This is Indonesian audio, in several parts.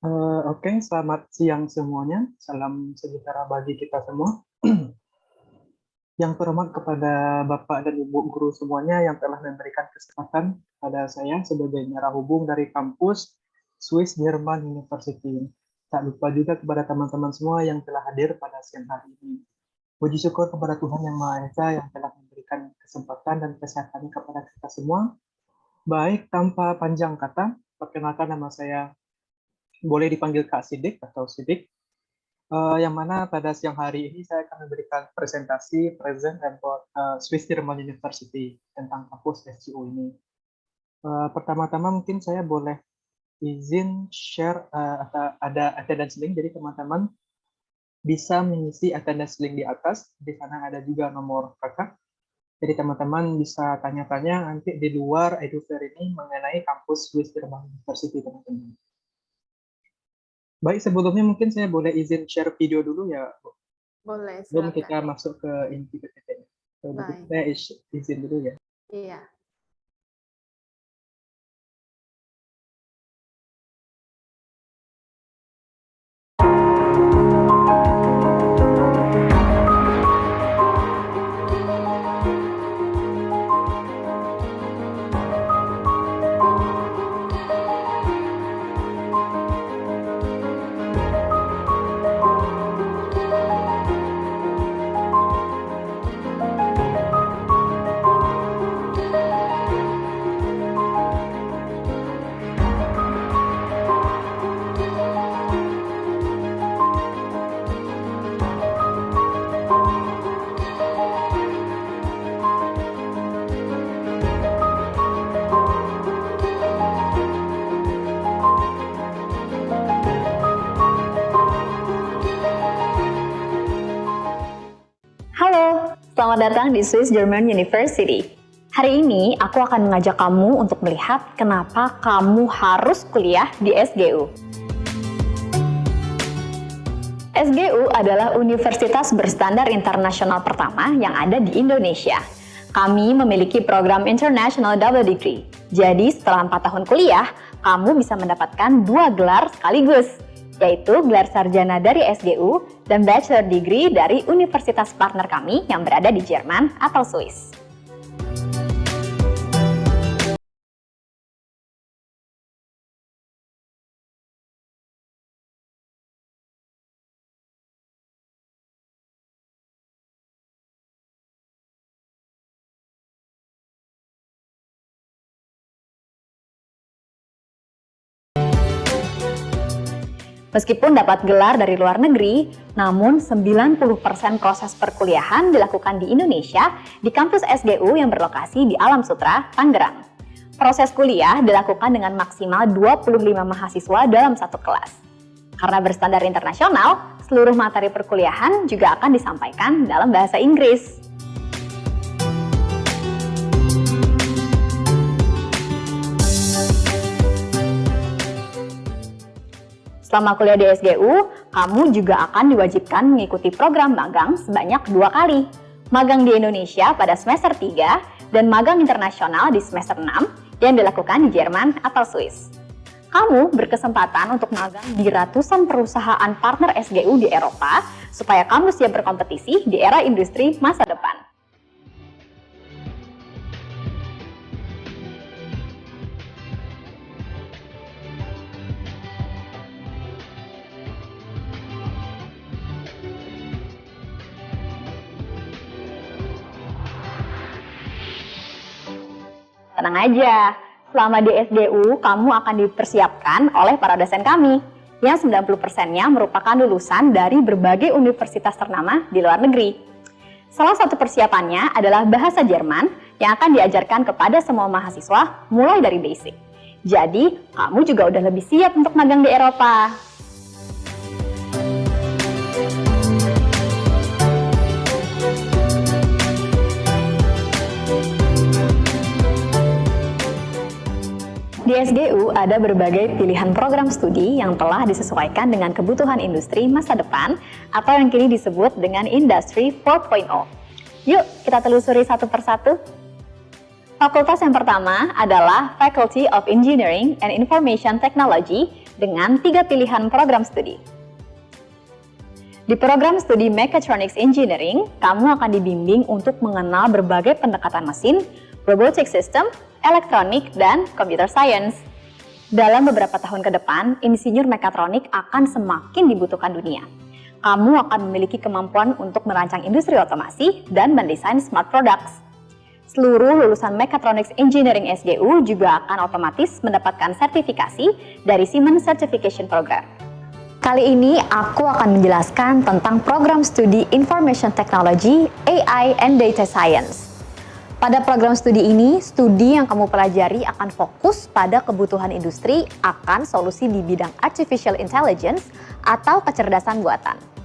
Oke, selamat siang semuanya. Salam sejahtera bagi kita semua. Yang terhormat kepada Bapak dan Ibu guru semuanya yang telah memberikan kesempatan pada saya sebagai nyara hubung dari kampus Swiss German University. Tak lupa juga kepada teman-teman semua yang telah hadir pada siang hari ini. Puji syukur kepada Tuhan Yang Maha Esa yang telah memberikan kesempatan dan kesehatan kepada kita semua. Baik, tanpa panjang kata, perkenalkan nama saya, boleh dipanggil Kak Sidik atau Sidik. Yang mana pada siang hari ini saya akan memberikan presentasi present about Swiss German University tentang kampus SGU ini. Pertama-tama mungkin saya boleh izin share atau ada attendance link, jadi teman-teman bisa mengisi attendance link di atas. Di sana ada juga nomor kakak. Jadi teman-teman bisa tanya-tanya nanti di luar EduFair ini mengenai kampus Swiss German University, teman-teman. Baik, sebelumnya mungkin saya boleh izin share video dulu ya, Bu? Boleh, Sebelum silakan. kita masuk ke inti PPT-nya. Saya izin dulu ya. Iya. Selamat datang di Swiss German University. Hari ini aku akan mengajak kamu untuk melihat kenapa kamu harus kuliah di SGU. SGU adalah universitas berstandar internasional pertama yang ada di Indonesia. Kami memiliki program International Double Degree. Jadi setelah 4 tahun kuliah, kamu bisa mendapatkan 2 gelar sekaligus, yaitu gelar sarjana dari SGU dan bachelor degree dari universitas partner kami yang berada di Jerman atau Swiss. Meskipun dapat gelar dari luar negeri, namun 90% proses perkuliahan dilakukan di Indonesia di kampus SGU yang berlokasi di Alam Sutera, Tangerang. Proses kuliah dilakukan dengan maksimal 25 mahasiswa dalam satu kelas. Karena berstandar internasional, seluruh materi perkuliahan juga akan disampaikan dalam bahasa Inggris. Selama kuliah di SGU, kamu juga akan diwajibkan mengikuti program magang sebanyak 2 kali. Magang di Indonesia pada semester 3 dan magang internasional di semester 6 yang dilakukan di Jerman atau Swiss. Kamu berkesempatan untuk magang di ratusan perusahaan partner SGU di Eropa supaya kamu siap berkompetisi di era industri masa depan. Tenang aja, selama di SGU kamu akan dipersiapkan oleh para dosen kami, yang 90%-nya merupakan lulusan dari berbagai universitas ternama di luar negeri. Salah satu persiapannya adalah bahasa Jerman yang akan diajarkan kepada semua mahasiswa mulai dari basic. Jadi, kamu juga udah lebih siap untuk magang di Eropa. Di SGU ada berbagai pilihan program studi yang telah disesuaikan dengan kebutuhan industri masa depan atau yang kini disebut dengan Industry 4.0. Yuk kita telusuri satu persatu. Fakultas yang pertama adalah Faculty of Engineering and Information Technology dengan 3 pilihan program studi. Di program studi Mechatronics Engineering, kamu akan dibimbing untuk mengenal berbagai pendekatan mesin, robotic system, elektronik, dan computer science. Dalam beberapa tahun ke depan, insinyur mekatronik akan semakin dibutuhkan dunia. Kamu akan memiliki kemampuan untuk merancang industri otomasi dan mendesain smart products. Seluruh lulusan Mechatronics Engineering SGU juga akan otomatis mendapatkan sertifikasi dari Siemens Certification Program. Kali ini aku akan menjelaskan tentang program studi Information Technology, AI, and Data Science. Pada program studi ini, studi yang kamu pelajari akan fokus pada kebutuhan industri akan solusi di bidang Artificial Intelligence atau kecerdasan buatan.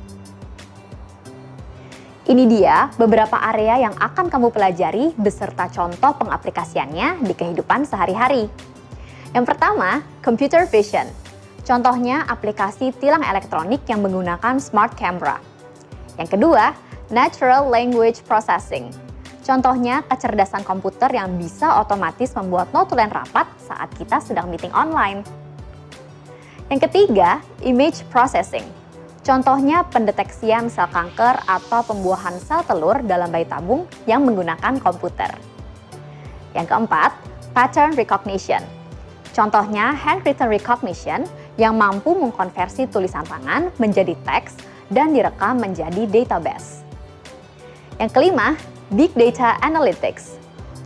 Ini dia beberapa area yang akan kamu pelajari beserta contoh pengaplikasiannya di kehidupan sehari-hari. Yang pertama, computer vision. Contohnya aplikasi tilang elektronik yang menggunakan smart camera. Yang kedua, natural language processing. Contohnya kecerdasan komputer yang bisa otomatis membuat notulen rapat saat kita sedang meeting online. Yang ketiga, image processing. Contohnya pendeteksian sel kanker atau pembuahan sel telur dalam bayi tabung yang menggunakan komputer. Yang keempat, pattern recognition. Contohnya handwritten recognition yang mampu mengkonversi tulisan tangan menjadi teks dan direkam menjadi database. Yang kelima, big data analytics.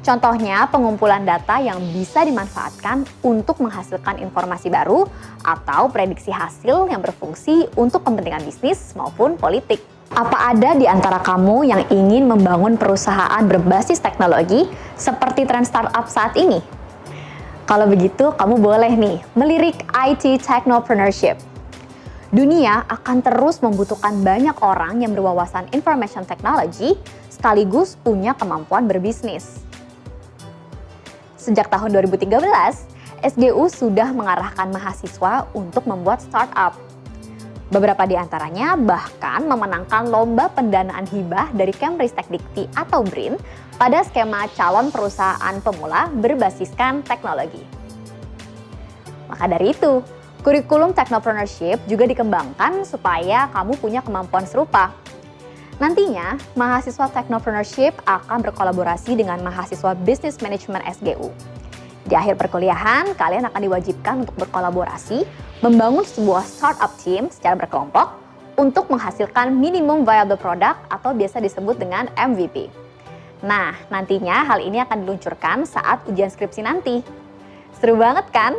Contohnya pengumpulan data yang bisa dimanfaatkan untuk menghasilkan informasi baru atau prediksi hasil yang berfungsi untuk kepentingan bisnis maupun politik. Apa ada di antara kamu yang ingin membangun perusahaan berbasis teknologi seperti tren startup saat ini? Kalau begitu, kamu boleh nih melirik IT Technopreneurship. Dunia akan terus membutuhkan banyak orang yang berwawasan information technology sekaligus punya kemampuan berbisnis. Sejak tahun 2013, SGU sudah mengarahkan mahasiswa untuk membuat startup. Beberapa di antaranya bahkan memenangkan lomba pendanaan hibah dari Kemristek-Dikti atau BRIN pada skema calon perusahaan pemula berbasiskan teknologi. Maka dari itu, kurikulum Technopreneurship juga dikembangkan supaya kamu punya kemampuan serupa. Nantinya, mahasiswa Technopreneurship akan berkolaborasi dengan mahasiswa Business Management SGU. Di akhir perkuliahan, kalian akan diwajibkan untuk berkolaborasi, membangun sebuah startup team secara berkelompok untuk menghasilkan minimum viable product atau biasa disebut dengan MVP. Nah, nantinya hal ini akan diluncurkan saat ujian skripsi nanti. Seru banget kan?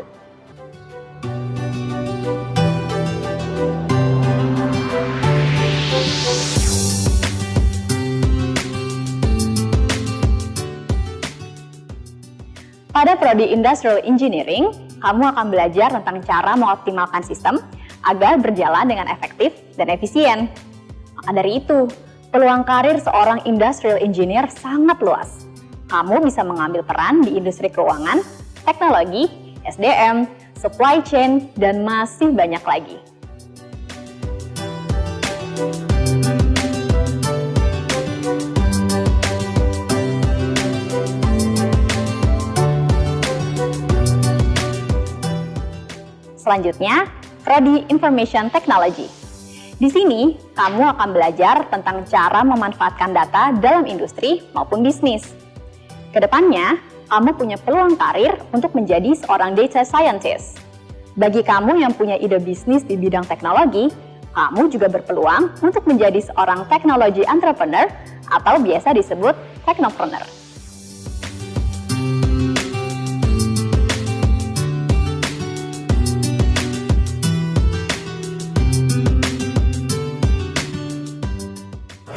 Pada prodi Industrial Engineering, kamu akan belajar tentang cara mengoptimalkan sistem agar berjalan dengan efektif dan efisien. Maka dari itu, peluang karir seorang Industrial Engineer sangat luas. Kamu bisa mengambil peran di industri keuangan, teknologi, SDM, supply chain, dan masih banyak lagi. Selanjutnya, prodi Information Technology. Di sini, kamu akan belajar tentang cara memanfaatkan data dalam industri maupun bisnis. Kedepannya, kamu punya peluang karir untuk menjadi seorang data scientist. Bagi kamu yang punya ide bisnis di bidang teknologi, kamu juga berpeluang untuk menjadi seorang technology entrepreneur atau biasa disebut technopreneur.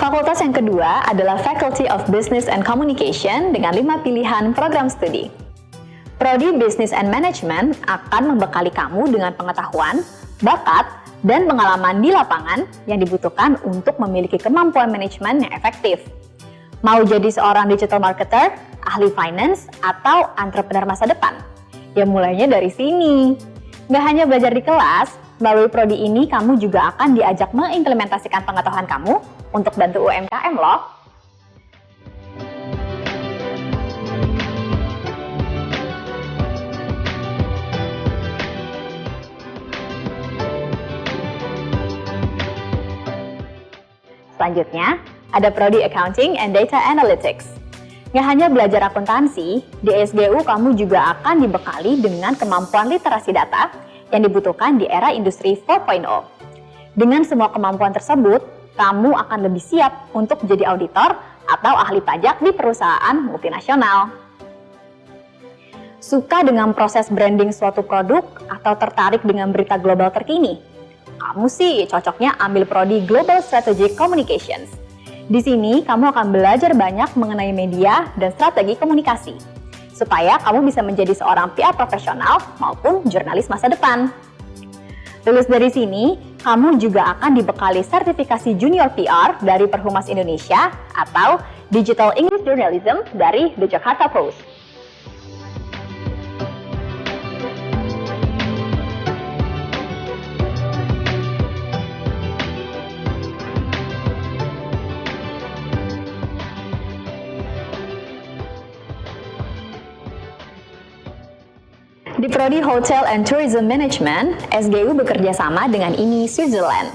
Fakultas yang kedua adalah Faculty of Business and Communication dengan 5 pilihan program studi. Prodi Business and Management akan membekali kamu dengan pengetahuan, bakat, dan pengalaman di lapangan yang dibutuhkan untuk memiliki kemampuan manajemen yang efektif. Mau jadi seorang digital marketer, ahli finance, atau entrepreneur masa depan? Ya mulainya dari sini. Nggak hanya belajar di kelas, melalui prodi ini kamu juga akan diajak mengimplementasikan pengetahuan kamu untuk bantu UMKM loh. Selanjutnya, ada Prodi Accounting and Data Analytics. Nggak hanya belajar akuntansi, di SGU kamu juga akan dibekali dengan kemampuan literasi data yang dibutuhkan di era industri 4.0. Dengan semua kemampuan tersebut, kamu akan lebih siap untuk menjadi auditor atau ahli pajak di perusahaan multinasional. Suka dengan proses branding suatu produk atau tertarik dengan berita global terkini? Kamu sih cocoknya ambil prodi Global Strategic Communications. Di sini kamu akan belajar banyak mengenai media dan strategi komunikasi, supaya kamu bisa menjadi seorang PR profesional maupun jurnalis masa depan. Lulus dari sini, kamu juga akan dibekali sertifikasi Junior PR dari Perhumas Indonesia atau Digital English Journalism dari The Jakarta Post. Di Prodi Hotel and Tourism Management, SGU bekerja sama dengan IMI Switzerland.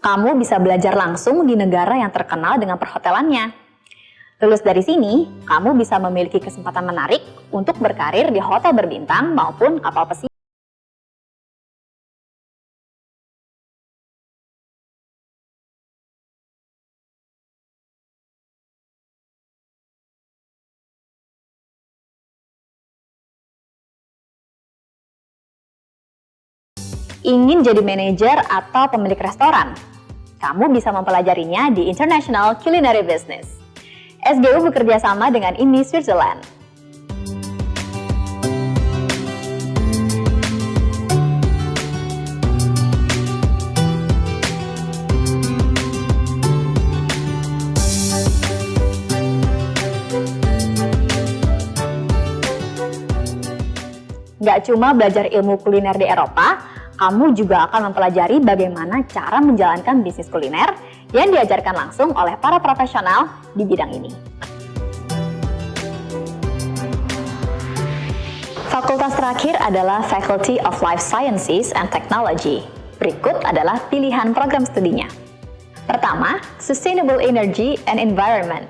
Kamu bisa belajar langsung di negara yang terkenal dengan perhotelannya. Lulus dari sini, kamu bisa memiliki kesempatan menarik untuk berkarir di hotel berbintang maupun kapal pesiar. Ingin jadi manajer atau pemilik restoran? Kamu bisa mempelajarinya di International Culinary Business. SGU bekerja sama dengan IMI Switzerland. Gak cuma belajar ilmu kuliner di Eropa, kamu juga akan mempelajari bagaimana cara menjalankan bisnis kuliner yang diajarkan langsung oleh para profesional di bidang ini. Fakultas terakhir adalah Faculty of Life Sciences and Technology. Berikut adalah pilihan program studinya. Pertama, Sustainable Energy and Environment.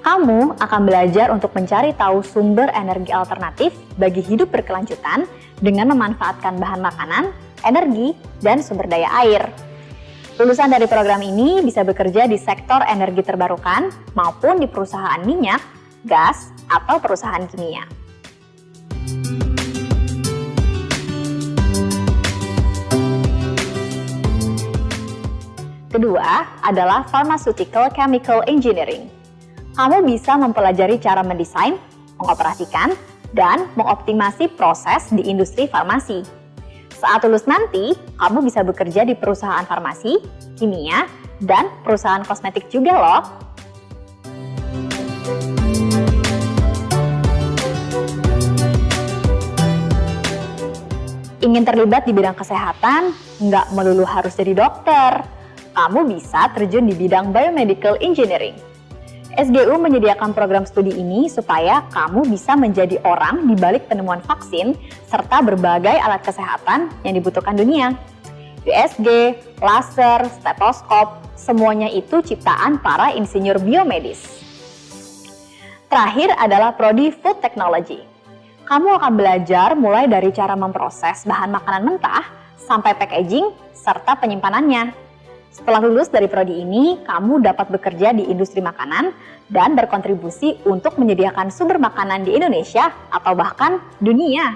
Kamu akan belajar untuk mencari tahu sumber energi alternatif bagi hidup berkelanjutan dengan memanfaatkan bahan makanan, energi, dan sumber daya air. Lulusan dari program ini bisa bekerja di sektor energi terbarukan maupun di perusahaan minyak, gas, atau perusahaan kimia. Kedua adalah Pharmaceutical Chemical Engineering. Kamu bisa mempelajari cara mendesain, mengoperasikan, dan mengoptimasi proses di industri farmasi. Saat lulus nanti, kamu bisa bekerja di perusahaan farmasi, kimia, dan perusahaan kosmetik juga loh. Ingin terlibat di bidang kesehatan, nggak melulu harus jadi dokter. Kamu bisa terjun di bidang Biomedical Engineering. SGU menyediakan program studi ini supaya kamu bisa menjadi orang di balik penemuan vaksin serta berbagai alat kesehatan yang dibutuhkan dunia. USG, laser, stetoskop, semuanya itu ciptaan para insinyur biomedis. Terakhir adalah Prodi Food Technology. Kamu akan belajar mulai dari cara memproses bahan makanan mentah sampai packaging serta penyimpanannya. Setelah lulus dari prodi ini, kamu dapat bekerja di industri makanan dan berkontribusi untuk menyediakan sumber makanan di Indonesia atau bahkan dunia.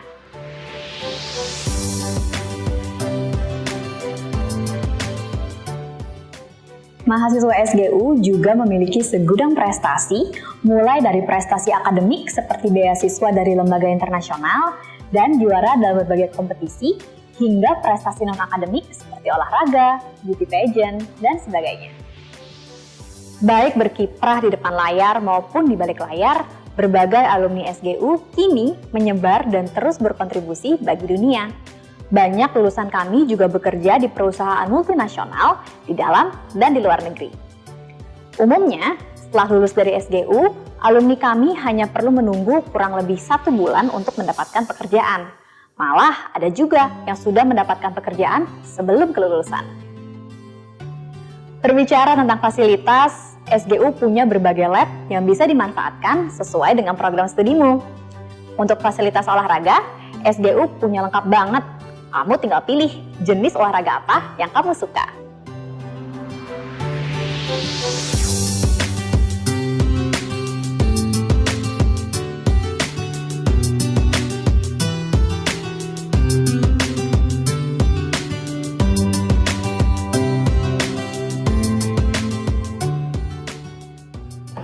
Mahasiswa SGU juga memiliki segudang prestasi, mulai dari prestasi akademik seperti beasiswa dari lembaga internasional dan juara dalam berbagai kompetisi, hingga prestasi non-akademik seperti olahraga, beauty pageant, dan sebagainya. Baik berkiprah di depan layar maupun di balik layar, berbagai alumni SGU kini menyebar dan terus berkontribusi bagi dunia. Banyak lulusan kami juga bekerja di perusahaan multinasional di dalam dan di luar negeri. Umumnya, setelah lulus dari SGU, alumni kami hanya perlu menunggu kurang lebih 1 bulan untuk mendapatkan pekerjaan. Malah ada juga yang sudah mendapatkan pekerjaan sebelum kelulusan. Berbicara tentang fasilitas, SGU punya berbagai lab yang bisa dimanfaatkan sesuai dengan program studimu. Untuk fasilitas olahraga, SGU punya lengkap banget. Kamu tinggal pilih jenis olahraga apa yang kamu suka.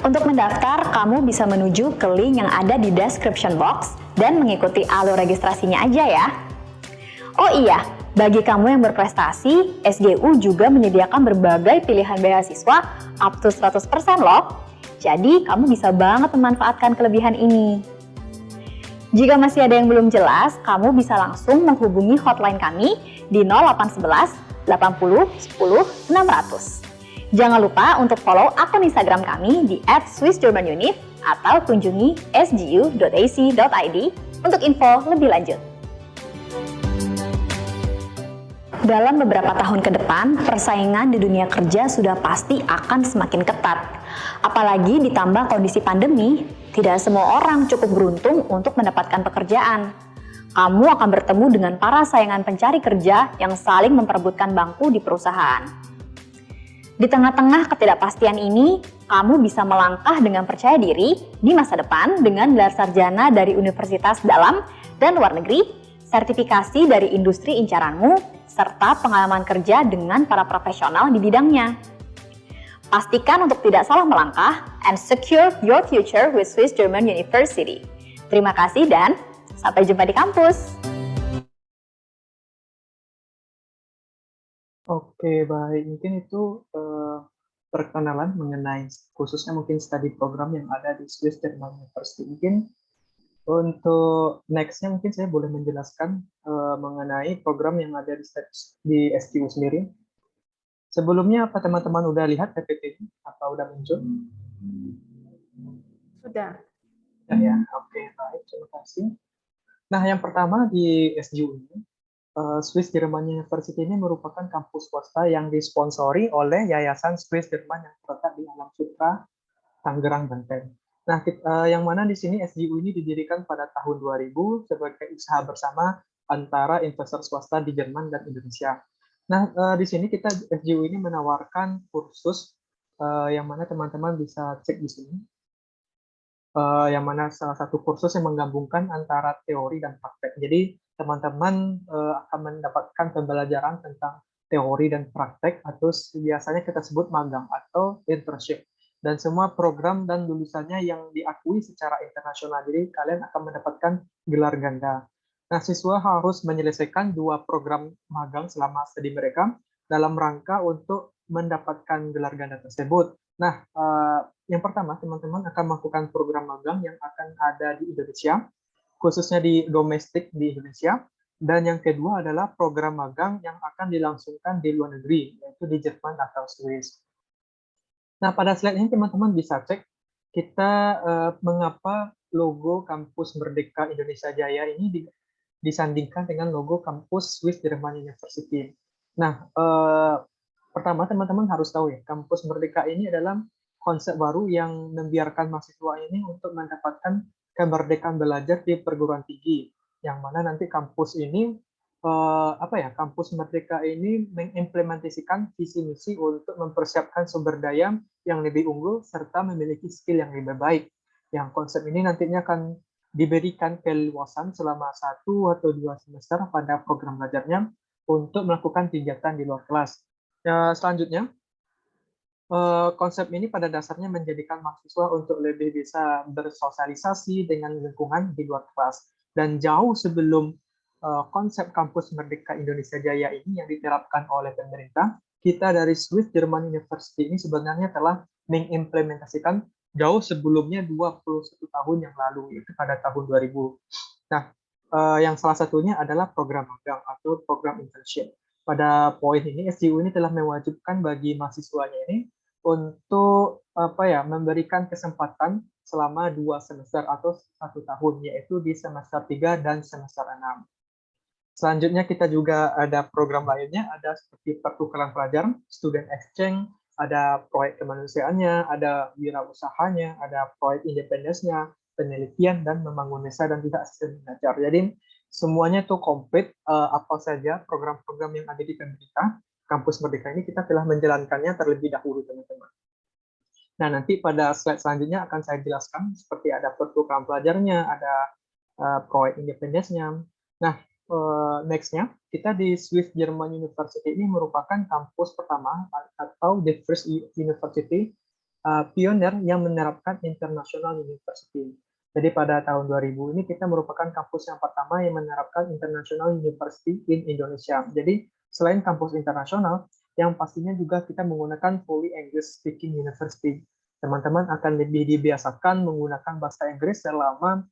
Untuk mendaftar, kamu bisa menuju ke link yang ada di description box dan mengikuti alur registrasinya aja ya. Oh iya, bagi kamu yang berprestasi, SGU juga menyediakan berbagai pilihan beasiswa up to 100% loh. Jadi, kamu bisa banget memanfaatkan kelebihan ini. Jika masih ada yang belum jelas, kamu bisa langsung menghubungi hotline kami di 0811 80 10 600. Jangan lupa untuk follow akun Instagram kami di @swissgermanunif atau kunjungi sgu.ac.id untuk info lebih lanjut. Dalam beberapa tahun ke depan, persaingan di dunia kerja sudah pasti akan semakin ketat. Apalagi ditambah kondisi pandemi, tidak semua orang cukup beruntung untuk mendapatkan pekerjaan. Kamu akan bertemu dengan para saingan pencari kerja yang saling memperebutkan bangku di perusahaan. Di tengah-tengah ketidakpastian ini, kamu bisa melangkah dengan percaya diri di masa depan dengan gelar sarjana dari universitas dalam dan luar negeri, sertifikasi dari industri incaranmu, serta pengalaman kerja dengan para profesional di bidangnya. Pastikan untuk tidak salah melangkah and secure your future with Swiss German University. Terima kasih dan sampai jumpa di kampus. Oke, baik. Mungkin itu perkenalan mengenai khususnya mungkin studi program yang ada di Swiss German University. Mungkin untuk next-nya mungkin saya boleh menjelaskan mengenai program yang ada di SGU sendiri. Sebelumnya apa teman-teman udah lihat PPT-nya atau udah muncul? Sudah. Ya, oke, baik, terima kasih. Nah, yang pertama di SGU ini, Swiss German University ini merupakan kampus swasta yang disponsori oleh Yayasan Swiss German yang terletak di Alam Sutra, Tangerang, Banten. Nah, yang mana di sini SGU ini didirikan pada tahun 2000 sebagai usaha bersama antara investor swasta di Jerman dan Indonesia. Nah, di sini SGU ini menawarkan kursus yang mana teman-teman bisa cek di sini. Yang mana salah satu kursus yang menggabungkan antara teori dan praktek. Jadi teman-teman akan mendapatkan pembelajaran tentang teori dan praktek atau biasanya kita sebut magang atau internship. Dan semua program dan lulusannya yang diakui secara internasional. Jadi kalian akan mendapatkan gelar ganda. Nah, siswa harus menyelesaikan 2 program magang selama studi mereka dalam rangka untuk mendapatkan gelar ganda tersebut. Nah, yang pertama, teman-teman akan melakukan program magang yang akan ada di Indonesia, khususnya di domestik di Indonesia. Dan yang kedua adalah program magang yang akan dilangsungkan di luar negeri, yaitu di Jerman atau Swiss. Nah, pada slide ini teman-teman bisa cek kita mengapa logo Kampus Merdeka Indonesia Jaya ini disandingkan dengan logo Kampus Swiss German University. Nah, pertama teman-teman harus tahu ya, Kampus Merdeka ini adalah konsep baru yang membiarkan mahasiswa ini untuk mendapatkan kemerdekaan belajar di perguruan tinggi, yang mana nanti kampus ini Kampus Merdeka ini mengimplementasikan visi misi untuk mempersiapkan sumber daya yang lebih unggul serta memiliki skill yang lebih baik. Yang konsep ini nantinya akan diberikan keleluasan selama 1 atau 2 semester pada program belajarnya untuk melakukan kegiatan di luar kelas. Selanjutnya, konsep ini pada dasarnya menjadikan mahasiswa untuk lebih bisa bersosialisasi dengan lingkungan di luar kelas. Dan jauh sebelum konsep Kampus Merdeka Indonesia Jaya ini yang diterapkan oleh pemerintah, kita dari Swiss German University ini sebenarnya telah mengimplementasikan jauh sebelumnya 21 tahun yang lalu, yaitu pada tahun 2000. Nah, yang salah satunya adalah program magang atau program internship. Pada poin ini, SGU ini telah mewajibkan bagi mahasiswanya ini untuk memberikan kesempatan selama 2 semester atau 1 tahun, yaitu di semester 3 dan semester 6. Selanjutnya kita juga ada program lainnya, ada seperti pertukaran pelajar, student exchange, Ada proyek kemanusiaannya, ada wirausahanya, ada proyek independensinya, penelitian dan membangun desa dan juga asisten belajar. Jadi semuanya tuh komplit, apa saja program-program yang ada di pemerintah Kampus Merdeka ini kita telah menjalankannya terlebih dahulu, teman-teman. Nah, nanti pada slide selanjutnya akan saya jelaskan seperti ada program pelajarnya, ada proyek independensinya. Nah, next-nya, kita di Swiss German University ini merupakan kampus pertama atau the first university pionir yang menerapkan International University. Jadi pada tahun 2000 ini kita merupakan kampus yang pertama yang menerapkan International University in Indonesia. Jadi selain kampus internasional, yang pastinya juga kita menggunakan fully English speaking university. Teman-teman akan lebih dibiasakan menggunakan bahasa Inggris selama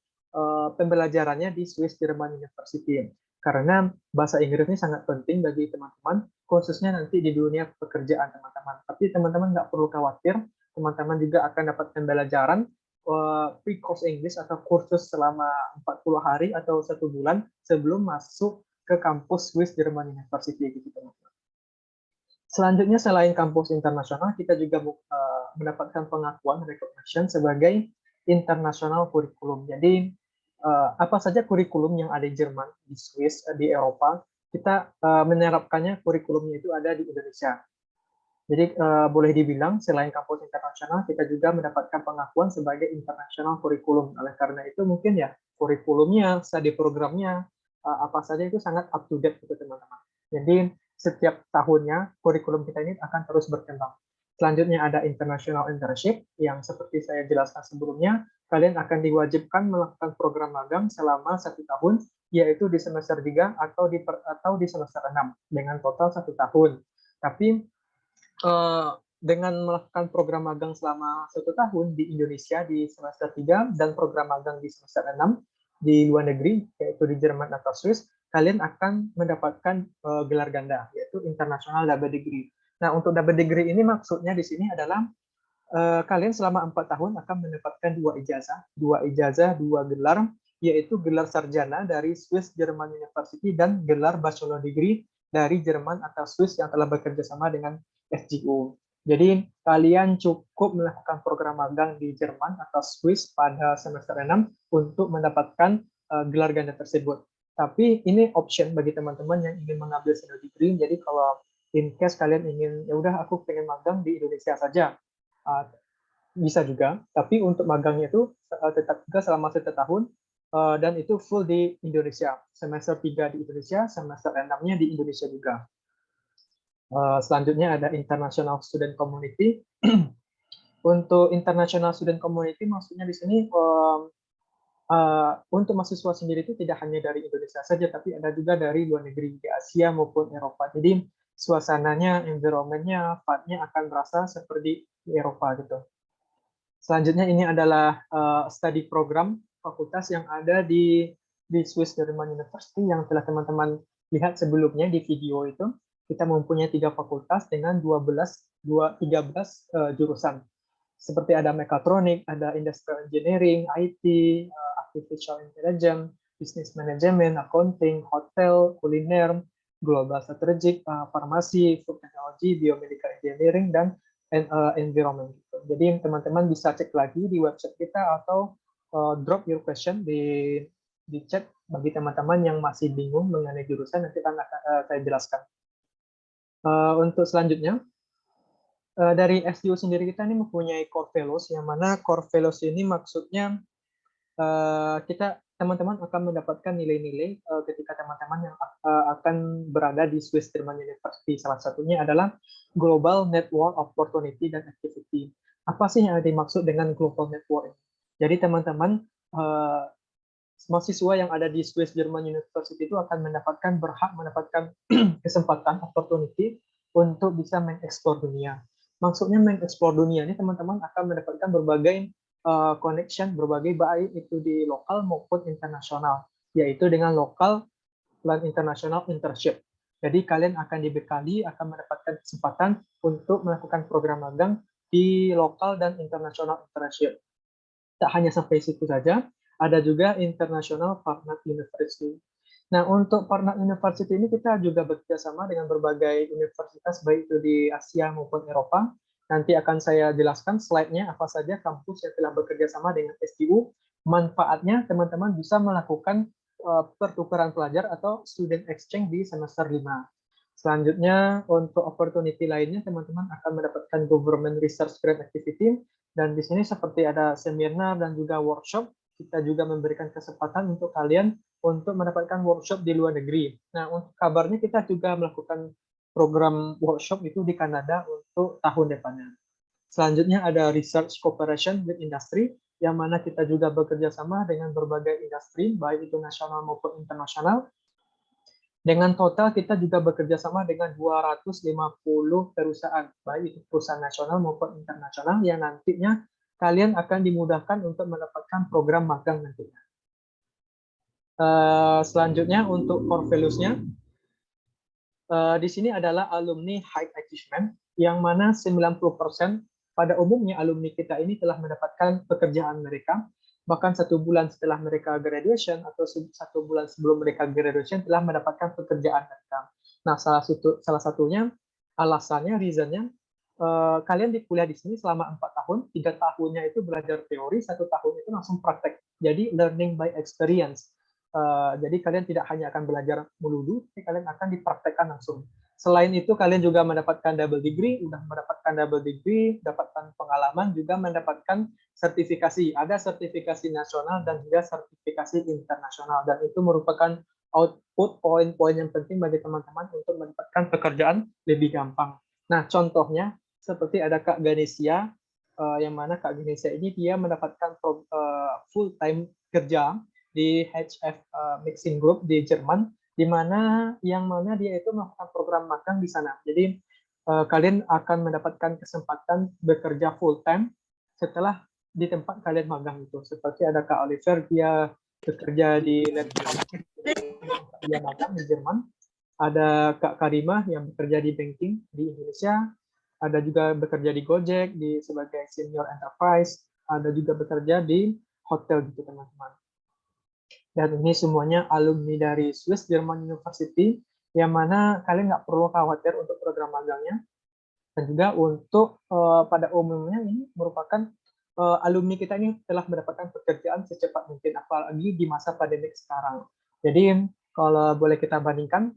pembelajarannya di Swiss German University. Karena bahasa Inggris ini sangat penting bagi teman-teman, khususnya nanti di dunia pekerjaan teman-teman. Tapi teman-teman nggak perlu khawatir, teman-teman juga akan dapat pembelajaran pre-course English atau kursus selama 40 hari atau 1 bulan sebelum masuk ke kampus Swiss German University gitu teman-teman. Selanjutnya selain kampus internasional, kita juga mendapatkan pengakuan recognition sebagai international kurikulum. Jadi apa saja kurikulum yang ada di Jerman, di Swiss, di Eropa, kita menerapkannya kurikulumnya itu ada di Indonesia. Jadi boleh dibilang selain kampus internasional, kita juga mendapatkan pengakuan sebagai international kurikulum. Oleh karena itu mungkin ya kurikulumnya, study programnya, apa saja itu sangat up to date gitu teman-teman. Jadi setiap tahunnya kurikulum kita ini akan terus berkembang. Selanjutnya ada international internship yang seperti saya jelaskan sebelumnya, kalian akan diwajibkan melakukan program magang selama 1 tahun, yaitu di semester 3 atau di semester 6 dengan total 1 tahun. Tapi dengan melakukan program magang selama 1 tahun di Indonesia di semester 3 dan program magang di semester 6 di luar negeri, yaitu di Jerman atau Swiss, kalian akan mendapatkan gelar ganda, yaitu International Double Degree. Nah, untuk double degree ini maksudnya di sini adalah kalian selama 4 tahun akan mendapatkan 2 ijazah, 2 gelar, yaitu gelar sarjana dari Swiss German University dan gelar bachelor degree dari Jerman atau Swiss yang telah bekerja sama dengan SGU. Jadi kalian cukup melakukan program magang di Jerman atau Swiss pada semester 6 untuk mendapatkan gelar ganda tersebut. Tapi ini option bagi teman-teman yang ingin mengambil senior degree. Jadi kalau in case kalian ingin, ya udah aku pengen magang di Indonesia saja, bisa juga. Tapi untuk magangnya itu tetap juga selama 1 tahun dan itu full di Indonesia. Semester 3 di Indonesia, semester 6-nya di Indonesia juga. Selanjutnya ada International Student Community. Untuk International Student Community maksudnya di sini untuk mahasiswa sendiri itu tidak hanya dari Indonesia saja, tapi ada juga dari luar negeri, di Asia maupun Eropa. Jadi suasananya, environment-nya, vibe-nya akan berasa seperti di Eropa gitu. Selanjutnya ini adalah study program fakultas yang ada di Swiss German University yang telah teman-teman lihat sebelumnya di video itu. Kita mempunyai 3 fakultas dengan 13 jurusan. Seperti ada mekatronik, ada industrial engineering, IT, artificial intelligence, business management, accounting, hotel, kuliner, global strategic, farmasi, food technology, biomedical engineering, dan environment. Jadi teman-teman bisa cek lagi di website kita atau drop your question di chat bagi teman-teman yang masih bingung mengenai jurusan, nanti akan saya jelaskan. Untuk selanjutnya, dari SDU sendiri kita ini mempunyai core values, yang mana core values ini maksudnya teman-teman akan mendapatkan nilai-nilai ketika teman-teman yang akan berada di Swiss German University. Salah satunya adalah Global Network Opportunity dan Activity. Apa sih yang dimaksud dengan Global Network? Jadi teman-teman mahasiswa yang ada di Swiss German University itu akan berhak mendapatkan kesempatan, opportunity untuk bisa mengeksplor dunia. Maksudnya mengeksplor dunia ini teman-teman akan mendapatkan berbagai connection, berbagai baik itu di lokal maupun internasional, yaitu dengan lokal dan internasional internship. Jadi kalian akan dibekali, akan mendapatkan kesempatan untuk melakukan program magang di lokal dan internasional internship. Tak hanya sampai situ saja, ada juga International Partner University. Nah, untuk Partner University ini kita juga bekerja sama dengan berbagai universitas, baik itu di Asia maupun Eropa, Nanti akan saya jelaskan slide-nya apa saja kampus yang telah bekerja sama dengan SDU. Manfaatnya teman-teman bisa melakukan pertukaran pelajar atau student exchange di semester 5. Selanjutnya, untuk opportunity lainnya, teman-teman akan mendapatkan government research grant activity, dan di sini seperti ada seminar dan juga workshop, kita juga memberikan kesempatan untuk kalian untuk mendapatkan workshop di luar negeri. Nah, untuk kabarnya kita juga melakukan program workshop itu di Kanada untuk tahun depannya. Selanjutnya ada research cooperation with industry, yang mana kita juga bekerja sama dengan berbagai industri, baik itu nasional maupun internasional. Dengan total kita juga bekerja sama dengan 250 perusahaan, baik itu perusahaan nasional maupun internasional, yang nantinya kalian akan dimudahkan untuk mendapatkan program magang nantinya. Selanjutnya untuk core values-nya, di sini adalah alumni high achievement, yang mana 90% pada umumnya alumni kita ini telah mendapatkan pekerjaan mereka, bahkan 1 bulan setelah mereka graduation atau 1 bulan sebelum mereka graduation telah mendapatkan pekerjaan mereka. Nah, salah satunya alasannya, reasonnya, kalian di kuliah di sini selama 4 tahun, 3 tahunnya itu belajar teori, 1 tahun itu langsung praktek. Jadi learning by experience. Jadi kalian tidak hanya akan belajar melulu, tapi kalian akan dipraktekkan langsung. Selain itu, kalian juga mendapatkan double degree, dapatkan pengalaman, juga mendapatkan sertifikasi. Ada sertifikasi nasional dan juga sertifikasi internasional, dan itu merupakan output poin-poin yang penting bagi teman-teman untuk mendapatkan pekerjaan lebih gampang. Nah, contohnya seperti ada Kak Ganesia, yang mana Kak Ganesia ini dia mendapatkan full-time kerja di HF Mixing Group di Jerman, di mana dia itu melakukan program magang di sana. Jadi kalian akan mendapatkan kesempatan bekerja full time setelah di tempat kalian magang itu. Seperti ada Kak Oliver, dia bekerja di dia magang di Jerman. Ada Kak Karimah yang bekerja di banking di Indonesia. Ada juga bekerja di Gojek sebagai senior enterprise. Ada juga bekerja di hotel gitu teman-teman. Dan ini semuanya alumni dari Swiss German University, yang mana kalian nggak perlu khawatir untuk program magangnya. Dan juga untuk pada umumnya ini merupakan alumni kita ini telah mendapatkan pekerjaan secepat mungkin, apalagi di masa pandemik sekarang. Jadi kalau boleh kita bandingkan,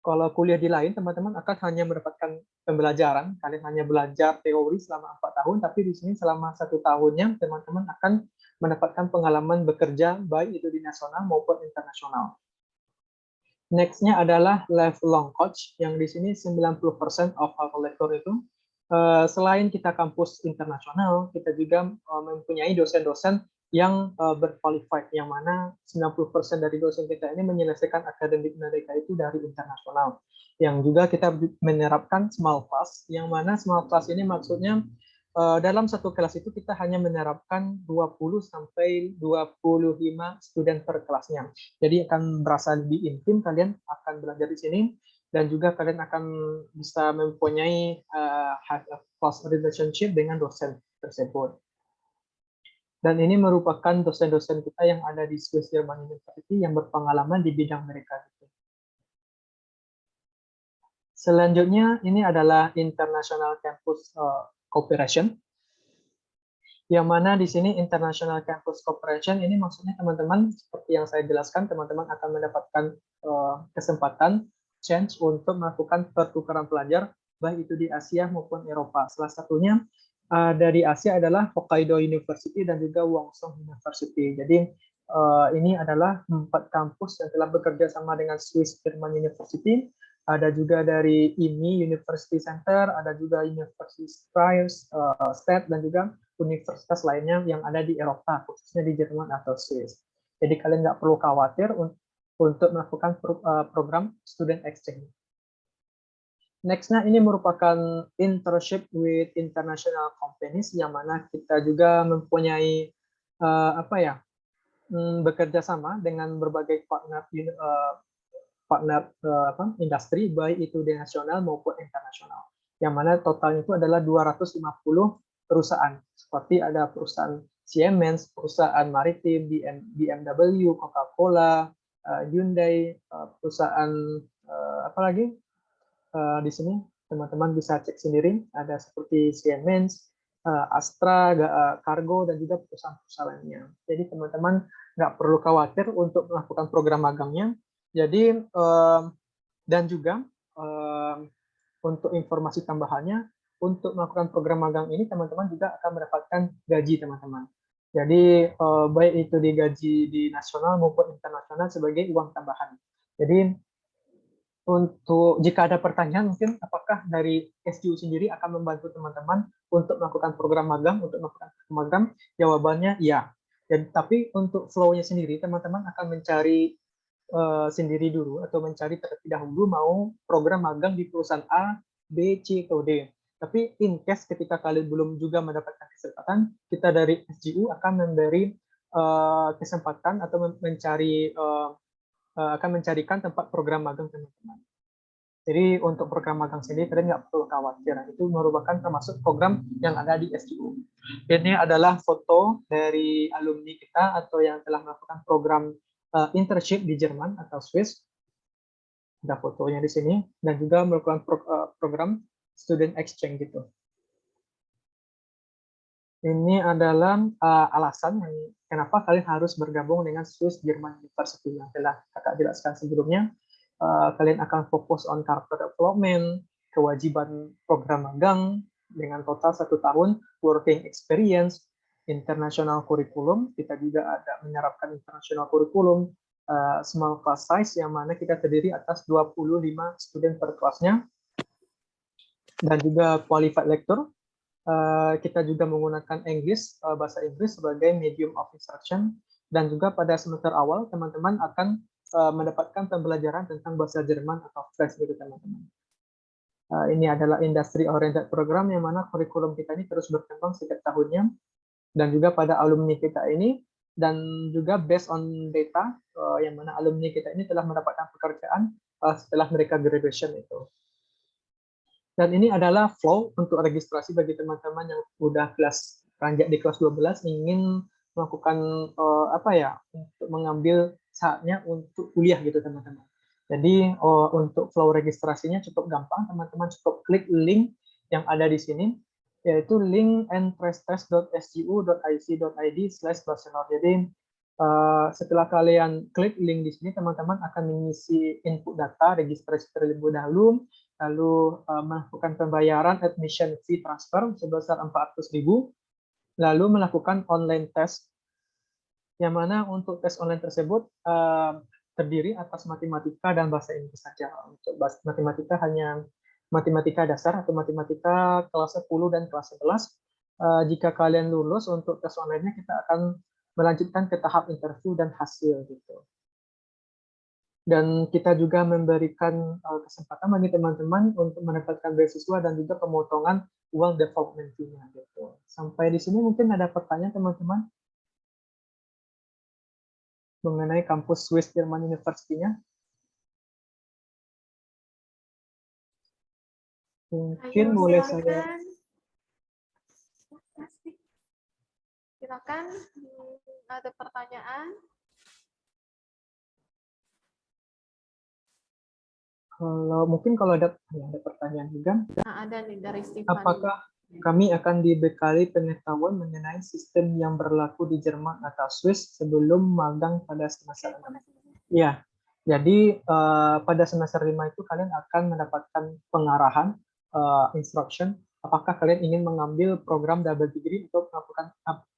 kalau kuliah di lain, teman-teman akan hanya mendapatkan pembelajaran, kalian hanya belajar teori selama 4 tahun, tapi di sini selama 1 tahunnya, teman-teman akan mendapatkan pengalaman bekerja, baik itu di nasional maupun internasional. Next-nya adalah lifelong coach, yang di sini 90% of our lecture itu, selain kita kampus internasional, kita juga mempunyai dosen-dosen yang berqualified, yang mana 90% dari dosen kita ini menyelesaikan akademik mereka itu dari internasional. Yang juga kita menerapkan small class, yang mana small class ini maksudnya dalam satu kelas itu kita hanya menerapkan 20 sampai 25 student per kelasnya. Jadi akan berasa lebih intim, kalian akan belajar di sini, dan juga kalian akan bisa mempunyai have a close relationship dengan dosen tersebut. Dan ini merupakan dosen-dosen kita yang ada di Swiss German University yang berpengalaman di bidang mereka. Selanjutnya, ini adalah International Campus Cooperation, yang mana di sini International Campus Cooperation ini maksudnya teman-teman, seperti yang saya jelaskan, teman-teman akan mendapatkan kesempatan, chance untuk melakukan pertukaran pelajar, baik itu di Asia maupun Eropa. Salah satunya dari Asia adalah Hokkaido University dan juga Wongsung University. Jadi ini adalah 4 kampus yang telah bekerja sama dengan Swiss German University. Ada juga dari IMI University Center, ada juga Universitas State, dan juga universitas lainnya yang ada di Eropa, khususnya di Jerman atau Swiss. Jadi kalian nggak perlu khawatir untuk melakukan program student exchange. Next-nya ini merupakan internship with international companies, yang mana kita juga mempunyai bekerja sama dengan berbagai partner industri, baik itu di nasional maupun internasional. Yang mana totalnya itu adalah 250 perusahaan, seperti ada perusahaan Siemens, perusahaan maritim, BMW, Coca-Cola, Hyundai, perusahaan apa lagi? Di sini Teman-teman bisa cek sendiri, ada seperti Siemens, Astra, Cargo, dan juga perusahaan-perusahaan lainnya. Jadi teman-teman nggak perlu khawatir untuk melakukan program magangnya. Jadi dan juga untuk informasi tambahannya, untuk melakukan program magang ini teman-teman juga akan mendapatkan gaji teman-teman. Jadi baik itu digaji di nasional maupun internasional sebagai uang tambahan. Jadi untuk jika ada pertanyaan mungkin apakah dari SGU sendiri akan membantu teman-teman untuk melakukan program magang, untuk melakukan magang, jawabannya ya. Dan tapi untuk flow-nya sendiri teman-teman akan mencari sendiri dulu atau mencari terlebih dahulu mau program magang di perusahaan A, B, C, atau D. Tapi in case ketika kalian belum juga mendapatkan kesempatan, kita dari SGU akan memberi kesempatan atau akan mencarikan tempat program magang teman-teman. Jadi untuk program magang sendiri kalian nggak perlu khawatir, itu merupakan termasuk program yang ada di SGU. Ini adalah foto dari alumni kita atau yang telah melakukan program internship di Jerman atau Swiss. Ada fotonya di sini, dan juga melakukan program student exchange gitu. Ini adalah alasan kenapa kalian harus bergabung dengan Swiss German University yang telah kakak jelaskan sebelumnya. Kalian akan fokus on character development, kewajiban program magang dengan total 1 tahun, working experience, international curriculum, kita juga ada menerapkan international curriculum, small class size yang mana kita terdiri atas 25 student per kelasnya, dan juga qualified lecturer. Kita juga menggunakan bahasa Inggris sebagai medium of instruction, dan juga pada semester awal teman-teman akan mendapatkan pembelajaran tentang bahasa Jerman atau French gitu teman-teman. Ini adalah industry oriented program yang mana kurikulum kita ini terus berkembang setiap tahunnya, dan juga pada alumni kita ini, dan juga based on data yang mana alumni kita ini telah mendapatkan pekerjaan setelah mereka graduation itu. Dan ini adalah flow untuk registrasi bagi teman-teman yang udah ranjak di kelas 12 ingin melakukan untuk mengambil saatnya untuk kuliah gitu teman-teman. Jadi untuk flow registrasinya cukup gampang, teman-teman cukup klik link yang ada di sini, yaitu link entrestest.sgu.ic.id/bachelor. Jadi setelah kalian klik link di sini, teman-teman akan mengisi input data registrasi terlebih dahulu, lalu melakukan pembayaran admission fee transfer sebesar 400.000, lalu melakukan online test, yang mana untuk tes online tersebut terdiri atas matematika dan bahasa Inggris saja. Untuk matematika hanya matematika dasar atau matematika kelas 10 dan kelas 11. Jika kalian lulus untuk tes online-nya, kita akan melanjutkan ke tahap interview dan hasil gitu. Dan kita juga memberikan kesempatan bagi teman-teman untuk mendapatkan beasiswa dan juga pemotongan uang development fee-nya gitu. Sampai di sini mungkin ada pertanyaan teman-teman mengenai kampus Swiss German University-nya. Mungkin boleh saya. Silakan, ada pertanyaan? Kalau ada pertanyaan juga. Nah, ada nih dari Stefan. Apakah kami akan dibekali pengetahuan mengenai sistem yang berlaku di Jerman atau Swiss sebelum magang pada semester 6? Ya, jadi pada semester 5 itu kalian akan mendapatkan pengarahan, instruction, apakah kalian ingin mengambil program double degree atau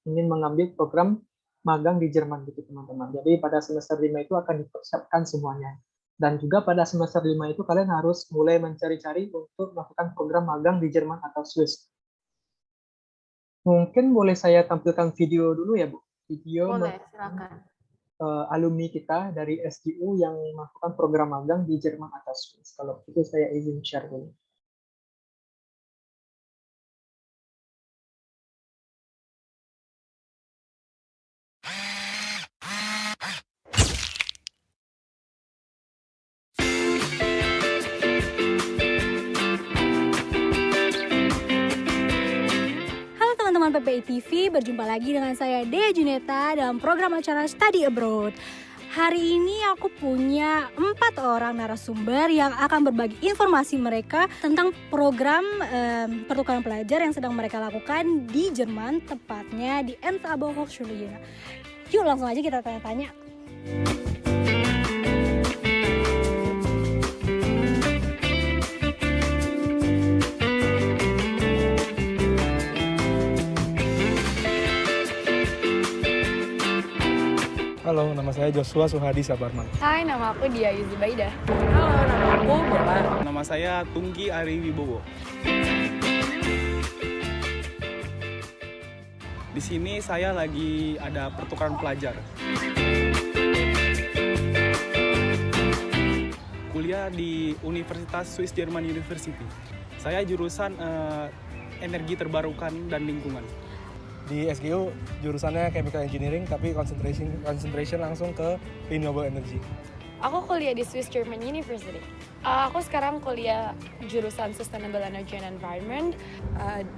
ingin mengambil program magang di Jerman gitu teman-teman. Jadi pada semester 5 itu akan dipersiapkan semuanya. Dan juga pada semester 5 itu kalian harus mulai mencari-cari untuk melakukan program magang di Jerman atau Swiss. Mungkin boleh saya tampilkan video dulu ya, Bu? Video boleh, silakan. Alumni kita dari SGU yang melakukan program magang di Jerman atau Swiss. Kalau itu saya izin share dulu. PPI TV, berjumpa lagi dengan saya Dea Juneta dalam program acara Study Abroad. Hari ini aku punya 4 orang narasumber yang akan berbagi informasi mereka tentang program pertukaran pelajar yang sedang mereka lakukan di Jerman, tepatnya di Entable Hochschule. Yuk langsung aja kita tanya-tanya. Halo, nama saya Joshua Suhadi Sabarman. Hai, nama aku Dia Yuzubaida. Halo, nama aku Bella. Nama saya Tunggi Ari Wibowo. Di sini saya lagi ada pertukaran pelajar. Kuliah di Universitas Swiss German University. Saya jurusan energi terbarukan dan lingkungan. Di SGU jurusannya Chemical Engineering tapi concentration langsung ke renewable energy. Aku kuliah di Swiss German University. Aku sekarang kuliah jurusan Sustainable Energy and Environment.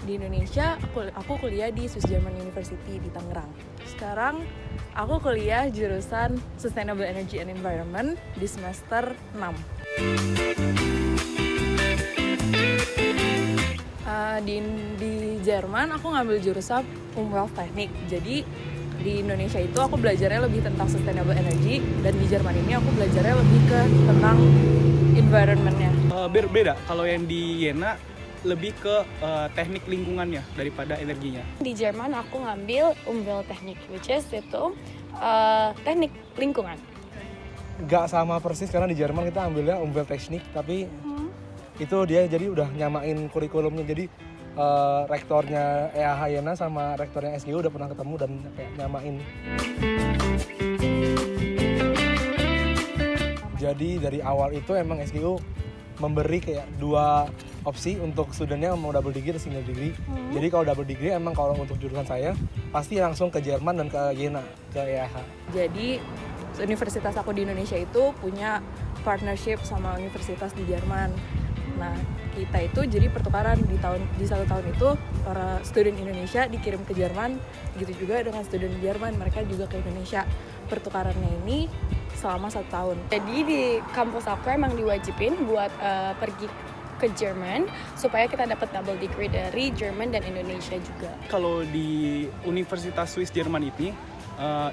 Di Indonesia, aku kuliah di Swiss German University di Tangerang. Sekarang aku kuliah jurusan Sustainable Energy and Environment di semester 6. Di Jerman aku ngambil jurusan Umwelttechnik. Jadi di Indonesia itu aku belajarnya lebih tentang sustainable energy, dan di Jerman ini aku belajarnya lebih ke tentang environment-nya. Berbeda, kalau yang di Jena lebih ke teknik lingkungannya daripada energinya. Di Jerman aku ngambil Umwelttechnik, which is itu teknik lingkungan. Gak sama persis karena di Jerman kita ambilnya Umwelttechnik tapi itu dia jadi udah nyamain kurikulumnya. Jadi rektornya EAH Jena sama rektornya SGU udah pernah ketemu dan kayak nyamain. Jadi dari awal itu emang SGU memberi kayak 2 opsi untuk studentnya mau double degree atau single degree. Jadi kalau double degree emang kalau untuk jurusan saya pasti langsung ke Jerman dan ke Jena, ke EAH. Jadi universitas aku di Indonesia itu punya partnership sama universitas di Jerman. Nah, kita itu jadi pertukaran di 1 tahun itu para student Indonesia dikirim ke Jerman, gitu juga dengan student Jerman, mereka juga ke Indonesia. Pertukarannya ini selama 1 tahun. Jadi di kampus aku emang diwajibin buat pergi ke Jerman supaya kita dapat double degree dari Jerman dan Indonesia juga. Kalau di Universitas Swiss Jerman ini,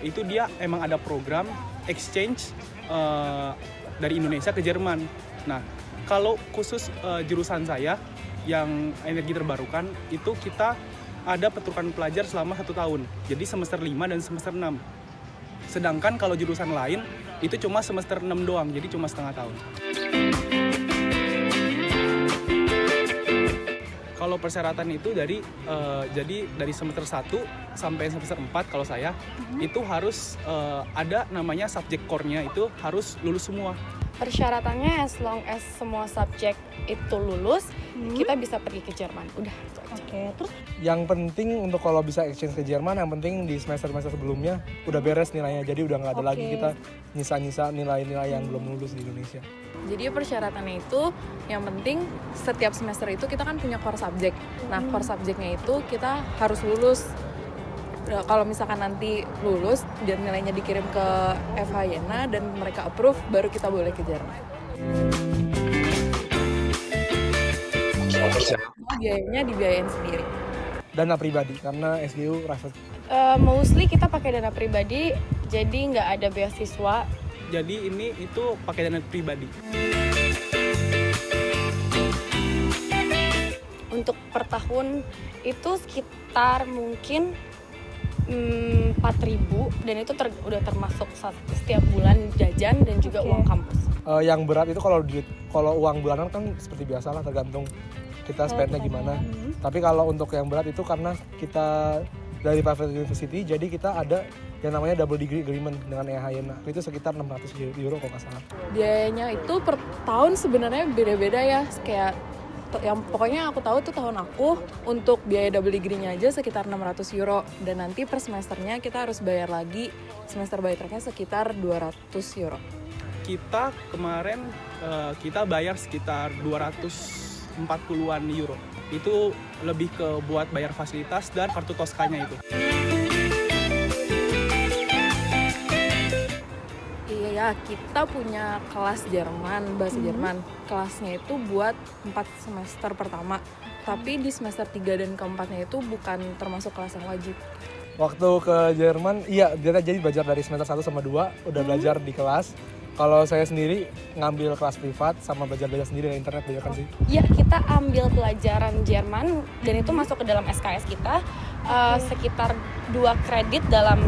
itu dia emang ada program exchange dari Indonesia ke Jerman. Nah, kalau khusus jurusan saya yang energi terbarukan itu kita ada pertukaran pelajar selama 1 tahun. Jadi semester 5 dan semester 6. Sedangkan kalau jurusan lain itu cuma semester 6 doang, jadi cuma setengah tahun. Kalau persyaratan itu dari semester 1 sampai semester 4 kalau saya itu harus ada namanya subjek core-nya itu harus lulus semua. Persyaratannya as long as semua subjek itu lulus, kita bisa pergi ke Jerman. Udah, itu aja. Oke, terus Yang penting untuk kalau bisa exchange ke Jerman, yang penting di semester-semester sebelumnya udah beres nilainya. Jadi udah nggak ada lagi kita nyisa-nyisa nilai-nilai yang belum lulus di Indonesia. Jadi persyaratannya itu yang penting setiap semester itu kita kan punya core subject. Nah, core subjectnya itu kita harus lulus. Kalau misalkan nanti lulus dan nilainya dikirim ke FH Jena dan mereka approve, baru kita boleh ke Jerman. Biayanya dibiayain sendiri. Dana pribadi karena SGU private. Mostly kita pakai dana pribadi, jadi nggak ada beasiswa. Jadi itu pakai dana pribadi. Untuk per tahun itu sekitar mungkin 4.000 dan itu udah termasuk setiap bulan jajan dan juga uang kampus. Yang berat itu kalau uang bulanan kan seperti biasa lah, tergantung kita spendnya gimana. Tapi kalau untuk yang berat itu karena kita dari private university, jadi kita ada yang namanya double degree agreement dengan EAH Jena. Itu sekitar 600 euro kalau nggak salah. Biayanya itu per tahun sebenarnya beda-beda ya, kayak yang pokoknya aku tahu tuh tahun aku untuk biaya double degree-nya aja sekitar 600 euro, dan nanti per semesternya kita harus bayar lagi, semester by track-nya sekitar 200 euro. Kita kemarin kita bayar sekitar 240-an euro. Itu lebih ke buat bayar fasilitas dan kartu Toskanya itu. Indonesia, kita punya kelas Jerman, bahasa Jerman. Kelasnya itu buat 4 semester pertama. Tapi di semester 3 dan keempatnya itu bukan termasuk kelas yang wajib. Waktu ke Jerman, iya dia jadi belajar dari semester 1 sama 2, udah belajar di kelas. Kalau saya sendiri ngambil kelas privat sama belajar sendiri dari internet banyak kan sih. Ya, kita ambil pelajaran Jerman dan itu masuk ke dalam SKS kita sekitar 2 kredit dalam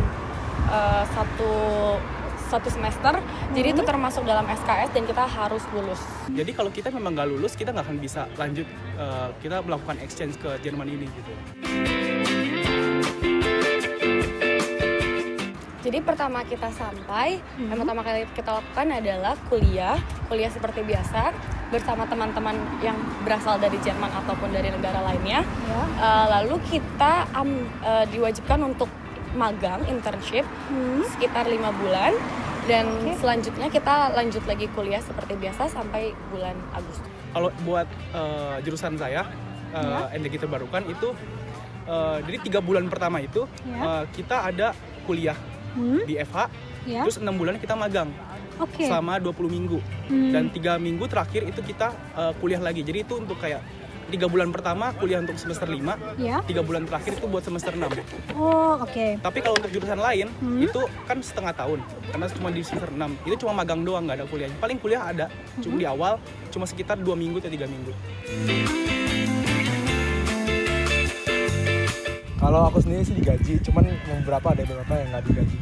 satu semester. Jadi itu termasuk dalam SKS dan kita harus lulus. Jadi kalau kita memang nggak lulus, kita nggak akan bisa lanjut kita melakukan exchange ke Jerman ini gitu. Jadi pertama kita sampai, yang pertama kali kita lakukan adalah kuliah seperti biasa bersama teman-teman yang berasal dari Jerman ataupun dari negara lainnya. Lalu kita diwajibkan untuk magang, internship sekitar 5 bulan dan selanjutnya kita lanjut lagi kuliah seperti biasa sampai bulan Agustus. Kalau buat jurusan saya, energi terbarukan itu jadi 3 bulan pertama itu kita ada kuliah di FH, terus 6 bulan kita magang selama 20 minggu dan 3 minggu terakhir itu kita kuliah lagi. Jadi itu untuk kayak 3 bulan pertama kuliah untuk semester 5, 3 bulan terakhir itu buat semester 6. Tapi kalau untuk jurusan lain itu kan setengah tahun, karena cuma di semester 6, itu cuma magang doang, nggak ada kuliahnya. Paling kuliah ada, cuma di awal, cuma sekitar 2 minggu atau 3 minggu. Kalau aku sendiri sih digaji, cuman beberapa yang nggak digaji.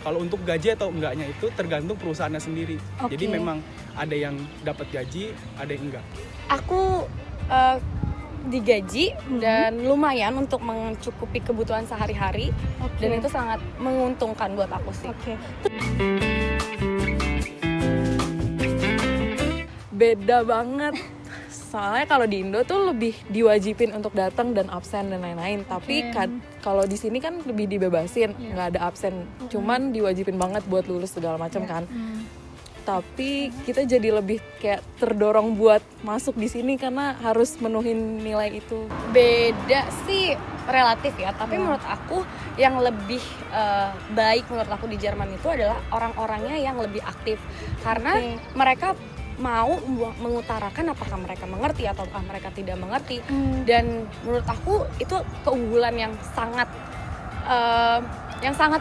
Kalau untuk gaji atau enggaknya itu tergantung perusahaannya sendiri. Jadi memang ada yang dapat gaji, ada yang enggak. Aku digaji dan lumayan untuk mencukupi kebutuhan sehari-hari dan itu sangat menguntungkan buat aku sih. Beda banget. Soalnya kalau di Indo tuh lebih diwajibin untuk datang dan absen dan lain-lain. Tapi kalau di sini kan lebih dibebasin, nggak ada absen. Cuman diwajibin banget buat lulus segala macam kan. Tapi kita jadi lebih kayak terdorong buat masuk di sini karena harus menuhin nilai itu. Beda sih relatif ya, tapi menurut aku yang lebih baik menurut aku di Jerman itu adalah orang-orangnya yang lebih aktif. Karena mereka mau mengutarakan apakah mereka mengerti ataukah mereka tidak mengerti. Dan menurut aku itu keunggulan yang sangat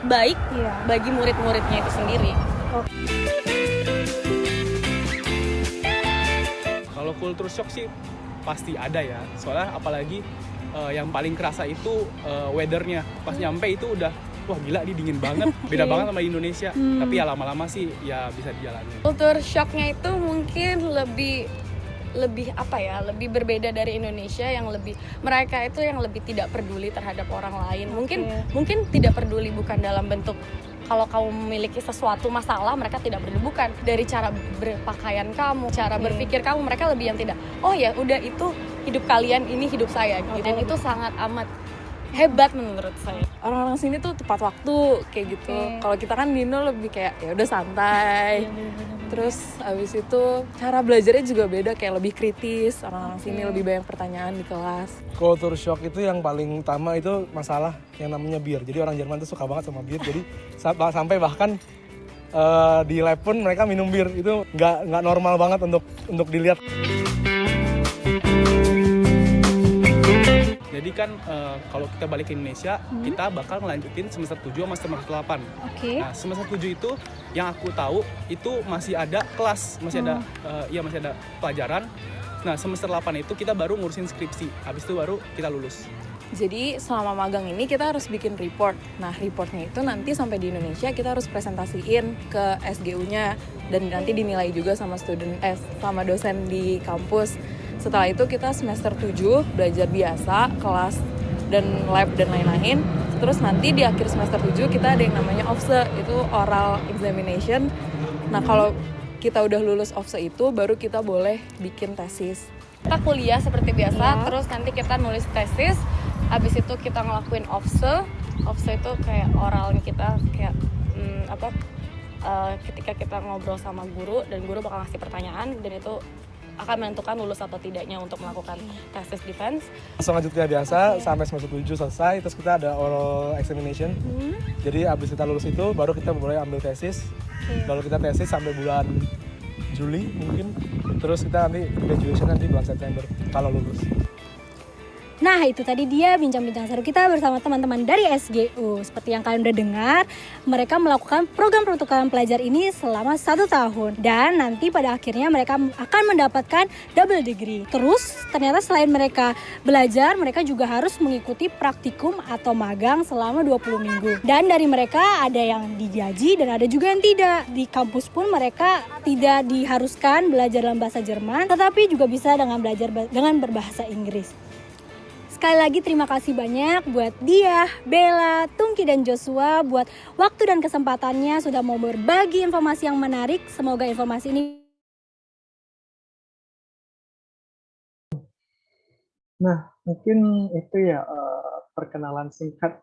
baik bagi murid-muridnya itu sendiri. Kalau culture shock sih pasti ada ya, soalnya apalagi yang paling kerasa itu weathernya. Pas nyampe itu udah wah gila ini dingin banget, beda banget sama di Indonesia. Tapi ya lama-lama sih ya bisa dijalani. Culture shocknya itu mungkin lebih lebih berbeda dari Indonesia yang mereka itu yang lebih tidak peduli terhadap orang lain. Mungkin tidak peduli bukan dalam bentuk kalau kamu memiliki sesuatu masalah mereka tidak peduli, bukan dari cara berpakaian kamu, cara berpikir kamu, mereka lebih yang tidak. Oh ya udah itu hidup kalian, ini hidup saya gitu. Dan itu sangat amat hebat menurut saya. Orang-orang sini tuh tepat waktu kayak gitu. Kalau kita kan di Indo lebih kayak ya udah santai. Terus abis itu cara belajarnya juga beda, kayak lebih kritis. Orang-orang sini lebih banyak pertanyaan di kelas. Culture shock itu yang paling utama itu masalah yang namanya bir. Jadi orang Jerman tuh suka banget sama bir. Jadi sampai bahkan di lab pun mereka minum bir. Itu nggak normal banget untuk dilihat. Jadi kan kalau kita balik ke Indonesia, kita bakal ngelanjutin semester 7 sama semester 8. Nah, semester 7 itu yang aku tahu itu masih ada kelas, masih ada pelajaran. Nah, semester 8 itu kita baru ngurusin skripsi. Habis itu baru kita lulus. Jadi selama magang ini kita harus bikin report. Nah, reportnya itu nanti sampai di Indonesia kita harus presentasiin ke SGU-nya dan nanti dinilai juga sama sama dosen di kampus. Setelah itu kita semester 7 belajar biasa, kelas dan lab dan lain-lain. Terus nanti di akhir semester 7 kita ada yang namanya OFSE, itu oral examination. Nah, kalau kita udah lulus OFSE itu baru kita boleh bikin tesis. Kita kuliah seperti biasa, terus nanti kita nulis tesis. Habis itu kita ngelakuin OFSE. OFSE itu kayak oralnya kita kayak ketika kita ngobrol sama guru dan guru bakal ngasih pertanyaan dan itu akan menentukan lulus atau tidaknya untuk melakukan thesis defense. Langsung lanjut kuliah biasa sampai semester 7 selesai, terus kita ada oral examination. Jadi abis kita lulus itu baru kita mulai ambil tesis. Lalu kita tesis sampai bulan Juli mungkin. Terus kita nanti graduation nanti bulan September kalau lulus. Nah, itu tadi dia bincang-bincang seru kita bersama teman-teman dari SGU. Seperti yang kalian udah dengar, mereka melakukan program pertukaran pelajar ini selama 1 tahun. Dan nanti pada akhirnya mereka akan mendapatkan double degree. Terus, ternyata selain mereka belajar, mereka juga harus mengikuti praktikum atau magang selama 20 minggu. Dan dari mereka ada yang digaji dan ada juga yang tidak. Di kampus pun mereka tidak diharuskan belajar dalam bahasa Jerman, tetapi juga bisa dengan belajar dengan berbahasa Inggris. Sekali lagi terima kasih banyak buat Diah, Bella, Tungki, dan Joshua buat waktu dan kesempatannya sudah mau berbagi informasi yang menarik. Semoga informasi ini... Nah, mungkin itu ya perkenalan singkat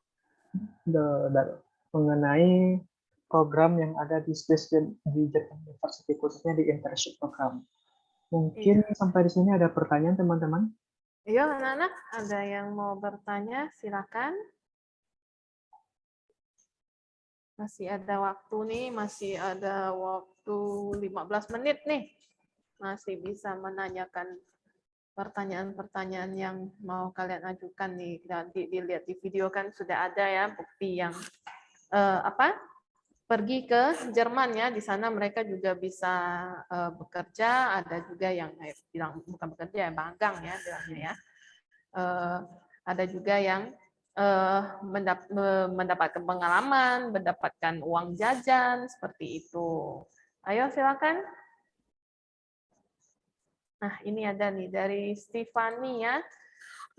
mengenai program yang ada di Swiss di Jerman University, khususnya di internship program. Mungkin sampai di sini ada pertanyaan teman-teman? Ayo anak-anak, ada yang mau bertanya, silakan. Masih ada waktu nih, masih ada waktu 15 menit nih. Masih bisa menanyakan pertanyaan-pertanyaan yang mau kalian ajukan nih. Dilihat di video kan sudah ada ya bukti yang pergi ke Jerman ya. Di sana mereka juga bisa bekerja, ada juga yang bilang bukan bekerja, magang ya bilangnya ya. Ada juga yang mendapatkan pengalaman, mendapatkan uang jajan seperti itu. Ayo silakan. Nah, ini ada nih dari Stefani ya.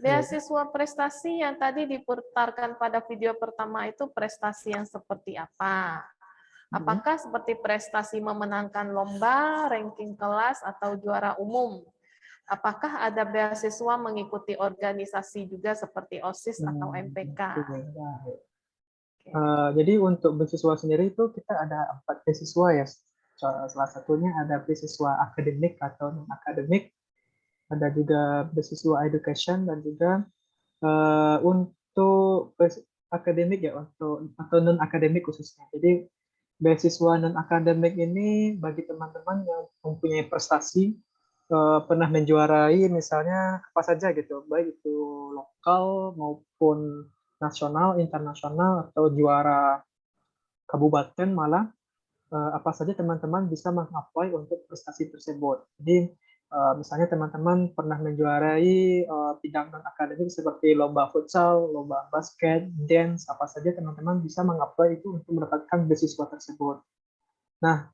Beasiswa prestasi yang tadi diputarkan pada video pertama itu prestasi yang seperti apa? Apakah seperti prestasi memenangkan lomba, ranking kelas, atau juara umum? Apakah ada beasiswa mengikuti organisasi juga seperti OSIS atau MPK? Jadi untuk beasiswa sendiri itu kita ada 4 beasiswa ya. Salah satunya ada beasiswa akademik atau non-akademik, ada juga beasiswa education, dan juga untuk akademik ya, atau non-akademik khususnya. Jadi beasiswa non-akademik ini bagi teman-teman yang mempunyai prestasi, pernah menjuarai misalnya apa saja gitu, baik itu lokal maupun nasional, internasional, atau juara kabupaten malah, apa saja teman-teman bisa meng-apply untuk prestasi tersebut. Jadi misalnya teman-teman pernah menjuarai bidang non-akademik seperti lomba futsal, lomba basket, dance, apa saja teman-teman bisa meng-apply itu untuk mendapatkan beasiswa tersebut. Nah,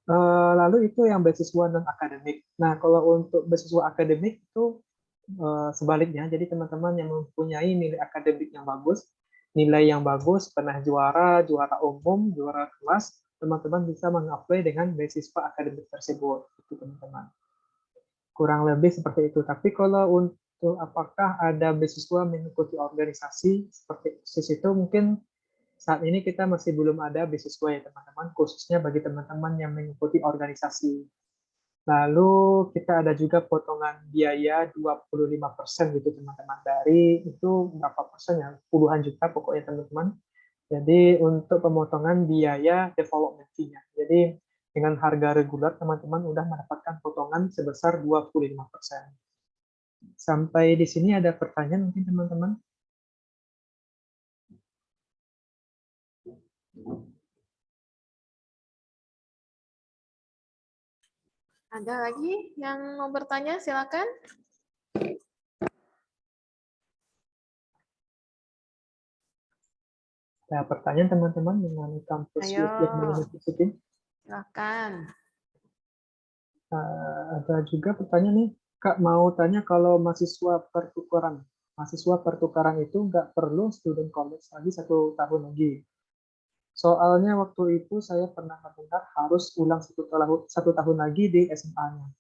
lalu itu yang beasiswa non-akademik. Nah, kalau untuk beasiswa akademik itu sebaliknya, jadi teman-teman yang mempunyai nilai akademik yang bagus, nilai yang bagus, pernah juara umum, juara kelas, teman-teman bisa meng-apply dengan beasiswa akademik tersebut, itu teman-teman. Kurang lebih seperti itu. Tapi kalau untuk apakah ada beasiswa mengikuti organisasi seperti OSIS itu, mungkin saat ini kita masih belum ada beasiswa ya teman-teman, khususnya bagi teman-teman yang mengikuti organisasi. Lalu kita ada juga potongan biaya 25% gitu teman-teman. Dari itu berapa persen ya? Puluhan juta pokoknya teman-teman. Jadi untuk pemotongan biaya development fee-nya. Jadi dengan harga reguler teman-teman udah mendapatkan potongan sebesar 25%. Sampai di sini ada pertanyaan mungkin teman-teman? Ada lagi yang mau bertanya? Silakan. Ada pertanyaan teman-teman mengenai kampus Ayo. University? Silakan. Ada juga pertanyaan nih, Kak mau tanya kalau mahasiswa pertukaran itu nggak perlu student college lagi 1 tahun lagi. Soalnya waktu itu saya pernah mendengar harus ulang 1 tahun lagi di SMA-nya.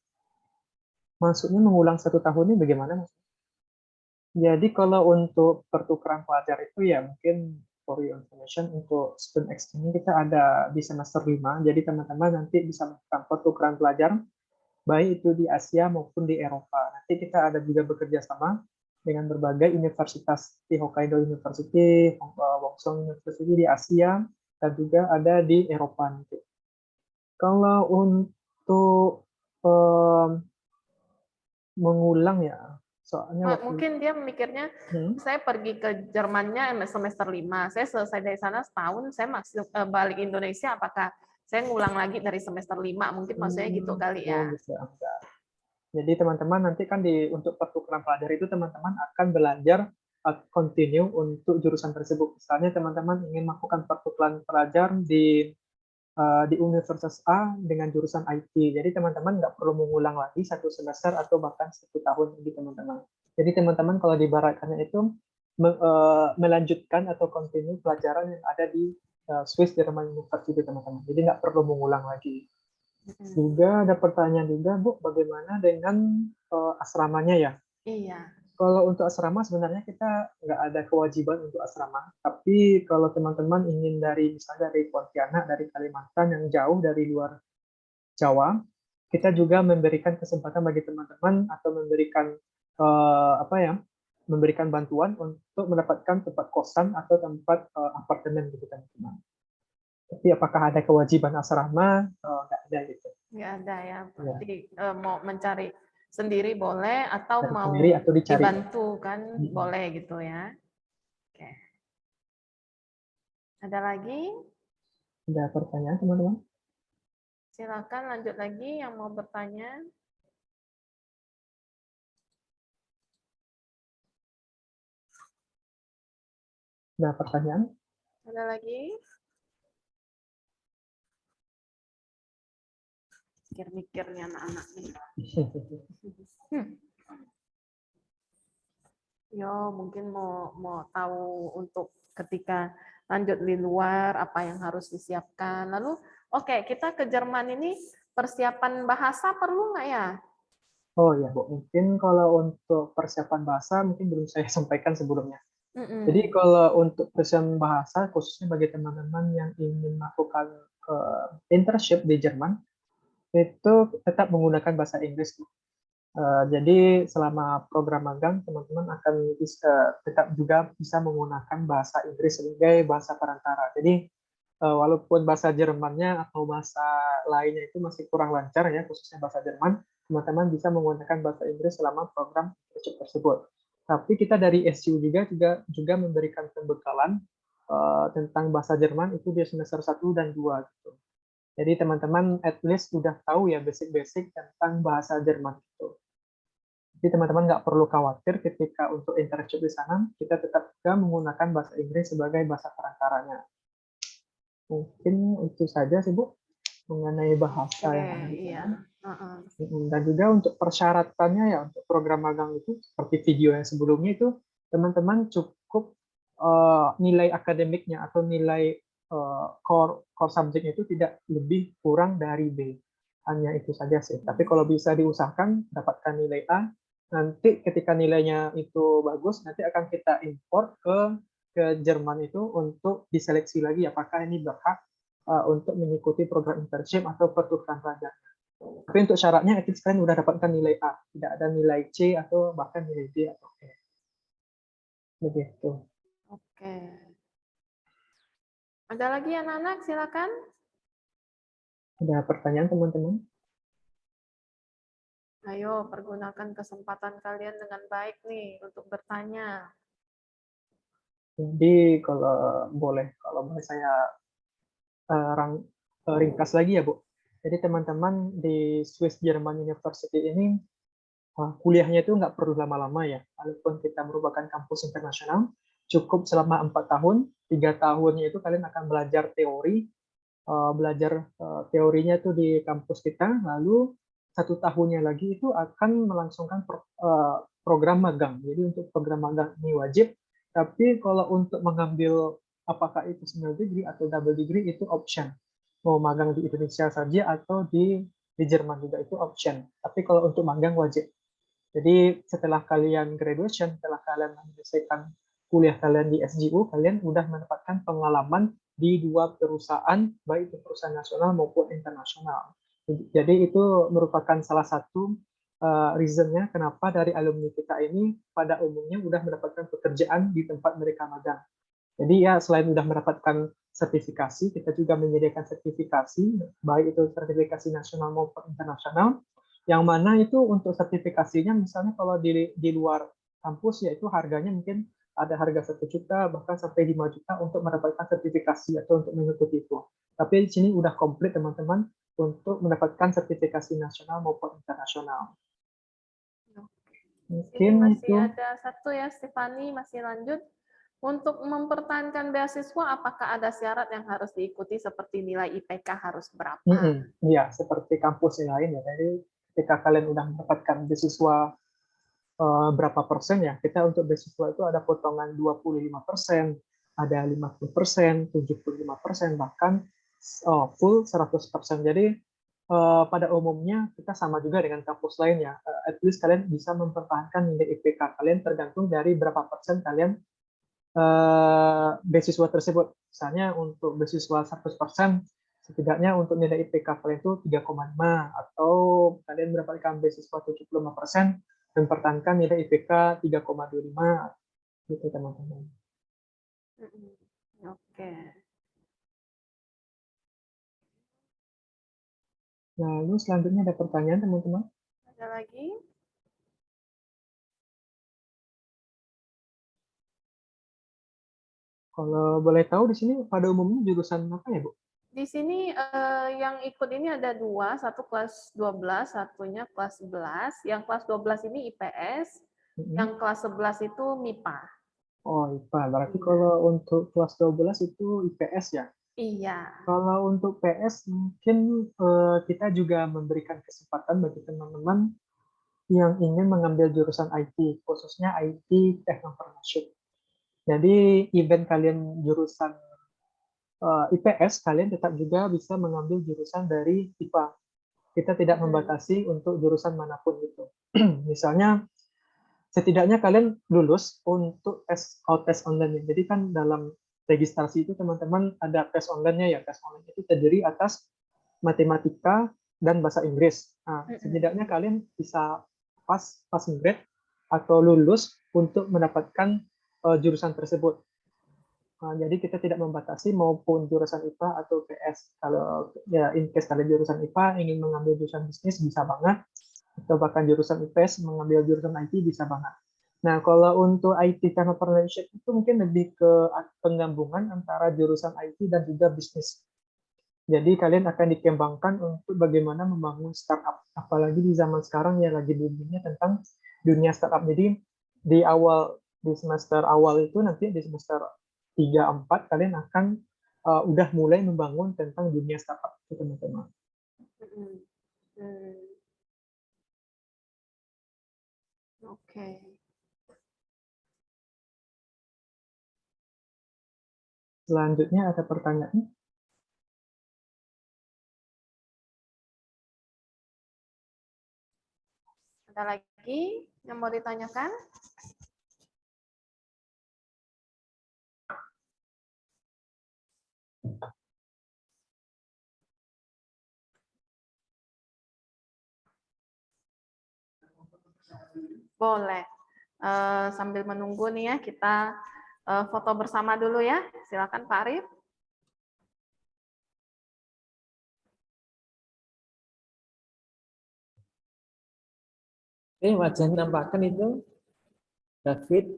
Maksudnya mengulang 1 tahun ini bagaimana Mas? Jadi kalau untuk pertukaran pelajar itu ya mungkin for your information, untuk student exchange kita ada di semester 5, jadi teman-teman nanti bisa melakukan pertukaran pelajar baik itu di Asia maupun di Eropa. Nanti kita ada juga bekerja sama dengan berbagai universitas di Hokkaido University, Wongsong University di Asia, dan juga ada di Eropa nanti. Kalau untuk mengulang ya, soalnya waktu Mungkin dia mikirnya, saya pergi ke Jermannya semester 5, saya selesai dari sana setahun, saya masuk balik Indonesia, apakah saya ngulang lagi dari semester 5? Mungkin maksudnya gitu kali ya. gitu, enggak. Jadi teman-teman nanti kan untuk pertukaran pelajar itu teman-teman akan belajar continue untuk jurusan tersebut. Misalnya teman-teman ingin melakukan pertukaran pelajar di Universitas A dengan jurusan IT. Jadi teman-teman nggak perlu mengulang lagi 1 semester atau bahkan 1 tahun lagi teman-teman. Jadi teman-teman kalau diibaratkannya itu melanjutkan atau continue pelajaran yang ada di Swiss German University teman-teman. Jadi nggak perlu mengulang lagi. Juga ada pertanyaan juga, Bu, bagaimana dengan asramanya ya? Iya. Kalau untuk asrama sebenarnya kita nggak ada kewajiban untuk asrama, tapi kalau teman-teman ingin misalnya dari Pontianak, dari Kalimantan yang jauh dari luar Jawa, kita juga memberikan kesempatan bagi teman-teman atau memberikan bantuan untuk mendapatkan tempat kosan atau tempat apartemen gitu teman-teman. Tapi apakah ada kewajiban asrama? Nggak ada gitu. Nggak ada ya. Berarti mau mencari sendiri boleh atau Cari mau sendiri atau dicari. dibantu kan boleh gitu ya. Oke. Ada lagi? Ada pertanyaan teman-teman? Silakan lanjut lagi yang mau bertanya. Ada pertanyaan? Ada lagi? Mikir-mikirnya anak-anak nih. Yo, mungkin mau tahu untuk ketika lanjut di luar apa yang harus disiapkan. Lalu, oke, kita ke Jerman ini persiapan bahasa perlu nggak ya? Oh ya, Bu. Mungkin kalau untuk persiapan bahasa mungkin belum saya sampaikan sebelumnya. Jadi kalau untuk persiapan bahasa, khususnya bagi teman-teman yang ingin melakukan internship di Jerman, itu tetap menggunakan bahasa Inggris. Jadi selama program magang, teman-teman akan tetap juga bisa menggunakan bahasa Inggris sebagai bahasa perantara. Jadi walaupun bahasa Jermannya atau bahasa lainnya itu masih kurang lancar ya, khususnya bahasa Jerman, teman-teman bisa menggunakan bahasa Inggris selama program internship tersebut. Tapi kita dari SU juga memberikan pembekalan tentang bahasa Jerman itu di semester 1 dan 2 gitu. Jadi teman-teman at least sudah tahu ya basic-basic tentang bahasa Jerman itu. Jadi teman-teman nggak perlu khawatir ketika untuk internship di sana, kita tetap juga menggunakan bahasa Inggris sebagai bahasa perantaranya. Mungkin itu saja sih Bu mengenai bahasa yang ada di sana. Dan juga untuk persyaratannya ya untuk program magang itu seperti video yang sebelumnya itu teman-teman cukup nilai akademiknya atau nilai core subject itu tidak lebih kurang dari B. Hanya itu saja sih. Tapi kalau bisa diusahakan dapatkan nilai A, nanti ketika nilainya itu bagus, nanti akan kita import ke Jerman itu untuk diseleksi lagi apakah ini berhak untuk mengikuti program internship atau pertukaran pelajar. Tapi untuk syaratnya itu kalian udah dapatkan nilai A, tidak ada nilai C atau bahkan nilai D atau E. Begitu. Oke. Ada lagi anak-anak? Silakan. Ada pertanyaan teman-teman? Ayo, pergunakan kesempatan kalian dengan baik nih untuk bertanya. Jadi kalau boleh saya ringkas lagi ya Bu. Jadi teman-teman di Swiss German University ini kuliahnya itu nggak perlu lama-lama ya. Walaupun kita merupakan kampus internasional, cukup selama 4 tahun, 3 tahunnya itu kalian akan belajar teori, teorinya itu di kampus kita, lalu 1 tahunnya lagi itu akan melangsungkan program magang. Jadi untuk program magang ini wajib, tapi kalau untuk mengambil apakah itu single degree atau double degree itu option. Mau magang di Indonesia saja atau di Jerman juga itu option. Tapi kalau untuk magang wajib. Jadi setelah kalian graduation, setelah kalian menyelesaikan kuliah kalian di SGU, kalian sudah mendapatkan pengalaman di 2 perusahaan, baik itu perusahaan nasional maupun internasional. Jadi itu merupakan salah satu reasonnya kenapa dari alumni kita ini pada umumnya sudah mendapatkan pekerjaan di tempat mereka magang. Jadi ya selain sudah mendapatkan sertifikasi, kita juga menyediakan sertifikasi, baik itu sertifikasi nasional maupun internasional, yang mana itu untuk sertifikasinya misalnya kalau di luar kampus yaitu harganya mungkin ada harga 1 juta bahkan sampai 5 juta untuk mendapatkan sertifikasi atau untuk mengikuti itu. Tapi di sini udah komplit teman-teman untuk mendapatkan sertifikasi nasional maupun internasional. Ini Mungkin masih itu. ada satu ya, Stefani masih lanjut. Untuk mempertahankan beasiswa, apakah ada syarat yang harus diikuti seperti nilai IPK harus berapa? Iya, seperti kampus yang lain ya. Jadi ketika kalian udah mendapatkan beasiswa berapa persen ya, kita untuk beasiswa itu ada potongan 25%, ada 50%, 75%, bahkan full 100%. Jadi pada umumnya kita sama juga dengan kampus lainnya. At least kalian bisa mempertahankan nilai IPK kalian tergantung dari berapa persen kalian beasiswa tersebut. Misalnya untuk beasiswa 100%, setidaknya untuk nilai IPK kalian itu 3,5, atau kalian mendapatkan beasiswa 75%, mempertahankan nilai IPK 3,25, gitu teman-teman. Oke. Lalu selanjutnya ada pertanyaan teman-teman? Ada lagi? Kalau boleh tahu di sini pada umumnya jurusan apa ya, Bu? Di sini yang ikut ini ada 2, satu kelas 12, satunya kelas 11. Yang kelas 12 ini IPS, yang kelas 11 itu MIPA. Oh, IPA. Berarti Iya. kalau untuk kelas 12 itu IPS ya? Iya. Kalau untuk PS mungkin kita juga memberikan kesempatan bagi teman-teman yang ingin mengambil jurusan IT, khususnya IT Technopreneurship. Jadi event kalian jurusan IPS, kalian tetap juga bisa mengambil jurusan dari IPA. Kita tidak membatasi untuk jurusan manapun itu. Misalnya, setidaknya kalian lulus untuk tes online. Jadi kan dalam registrasi itu teman-teman ada tes online-nya ya. Tes online itu terdiri atas matematika dan bahasa Inggris. Nah, setidaknya kalian bisa passing grade atau lulus untuk mendapatkan jurusan tersebut. Jadi kita tidak membatasi maupun jurusan IPA atau PS. Kalau ya in case kalian jurusan IPA ingin mengambil jurusan bisnis bisa banget, atau bahkan jurusan IPS mengambil jurusan IT bisa banget. Nah, kalau untuk IT Entrepreneurship itu mungkin lebih ke penggabungan antara jurusan IT dan juga bisnis. Jadi kalian akan dikembangkan untuk bagaimana membangun startup. Apalagi di zaman sekarang ya lagi boomingnya tentang dunia startup. Jadi di semester awal itu nanti di semester 3-4 kalian akan udah mulai membangun tentang dunia startup itu teman-teman. Oke. Selanjutnya ada pertanyaan. Ada lagi yang mau ditanyakan? Boleh. Sambil menunggu nih ya, kita foto bersama dulu ya. Silakan Pak Arif. Oke, wajahnya nampakkan itu David.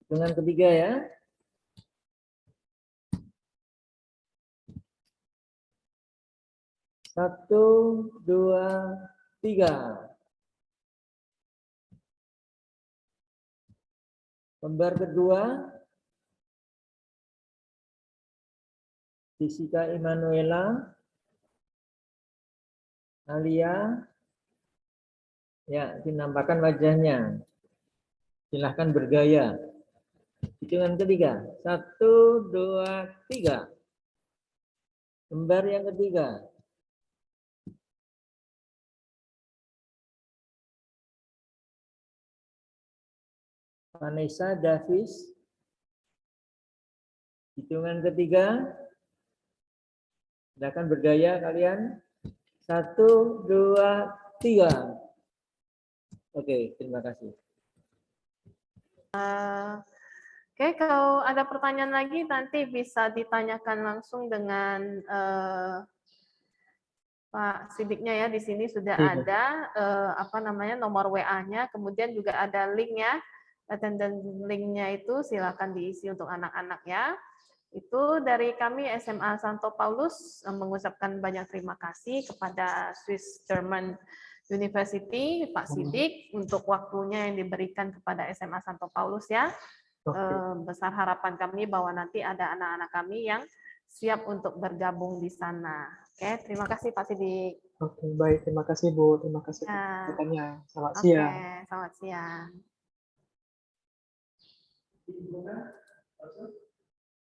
Dengan ketiga ya. 1, 2, 3. Lembar kedua, Jessica Emanuela, Alia, ya dinampakkan wajahnya. Silahkan bergaya. Hitungan ketiga, 1, 2, 3. Lembar yang ketiga. Vanessa Davis, Hitungan ketiga. Silakan bergaya kalian. 1, 2, 3. Oke, terima kasih. Oke, kalau ada pertanyaan lagi nanti bisa ditanyakan langsung dengan Pak Sidiknya ya. Di sini sudah ada nomor WA-nya, kemudian juga ada link-nya. Dan link-nya itu silakan diisi untuk anak-anak ya. Itu dari kami SMA Santo Paulus mengucapkan banyak terima kasih kepada Swiss German University, Pak Sidik, untuk waktunya yang diberikan kepada SMA Santo Paulus ya. Besar harapan kami bahwa nanti ada anak-anak kami yang siap untuk bergabung di sana. Oke, terima kasih Pak Sidik. Oke, baik. Terima kasih Bu. Terima kasih Ya. pertanyaannya. Selamat Oke, siang. selamat siang.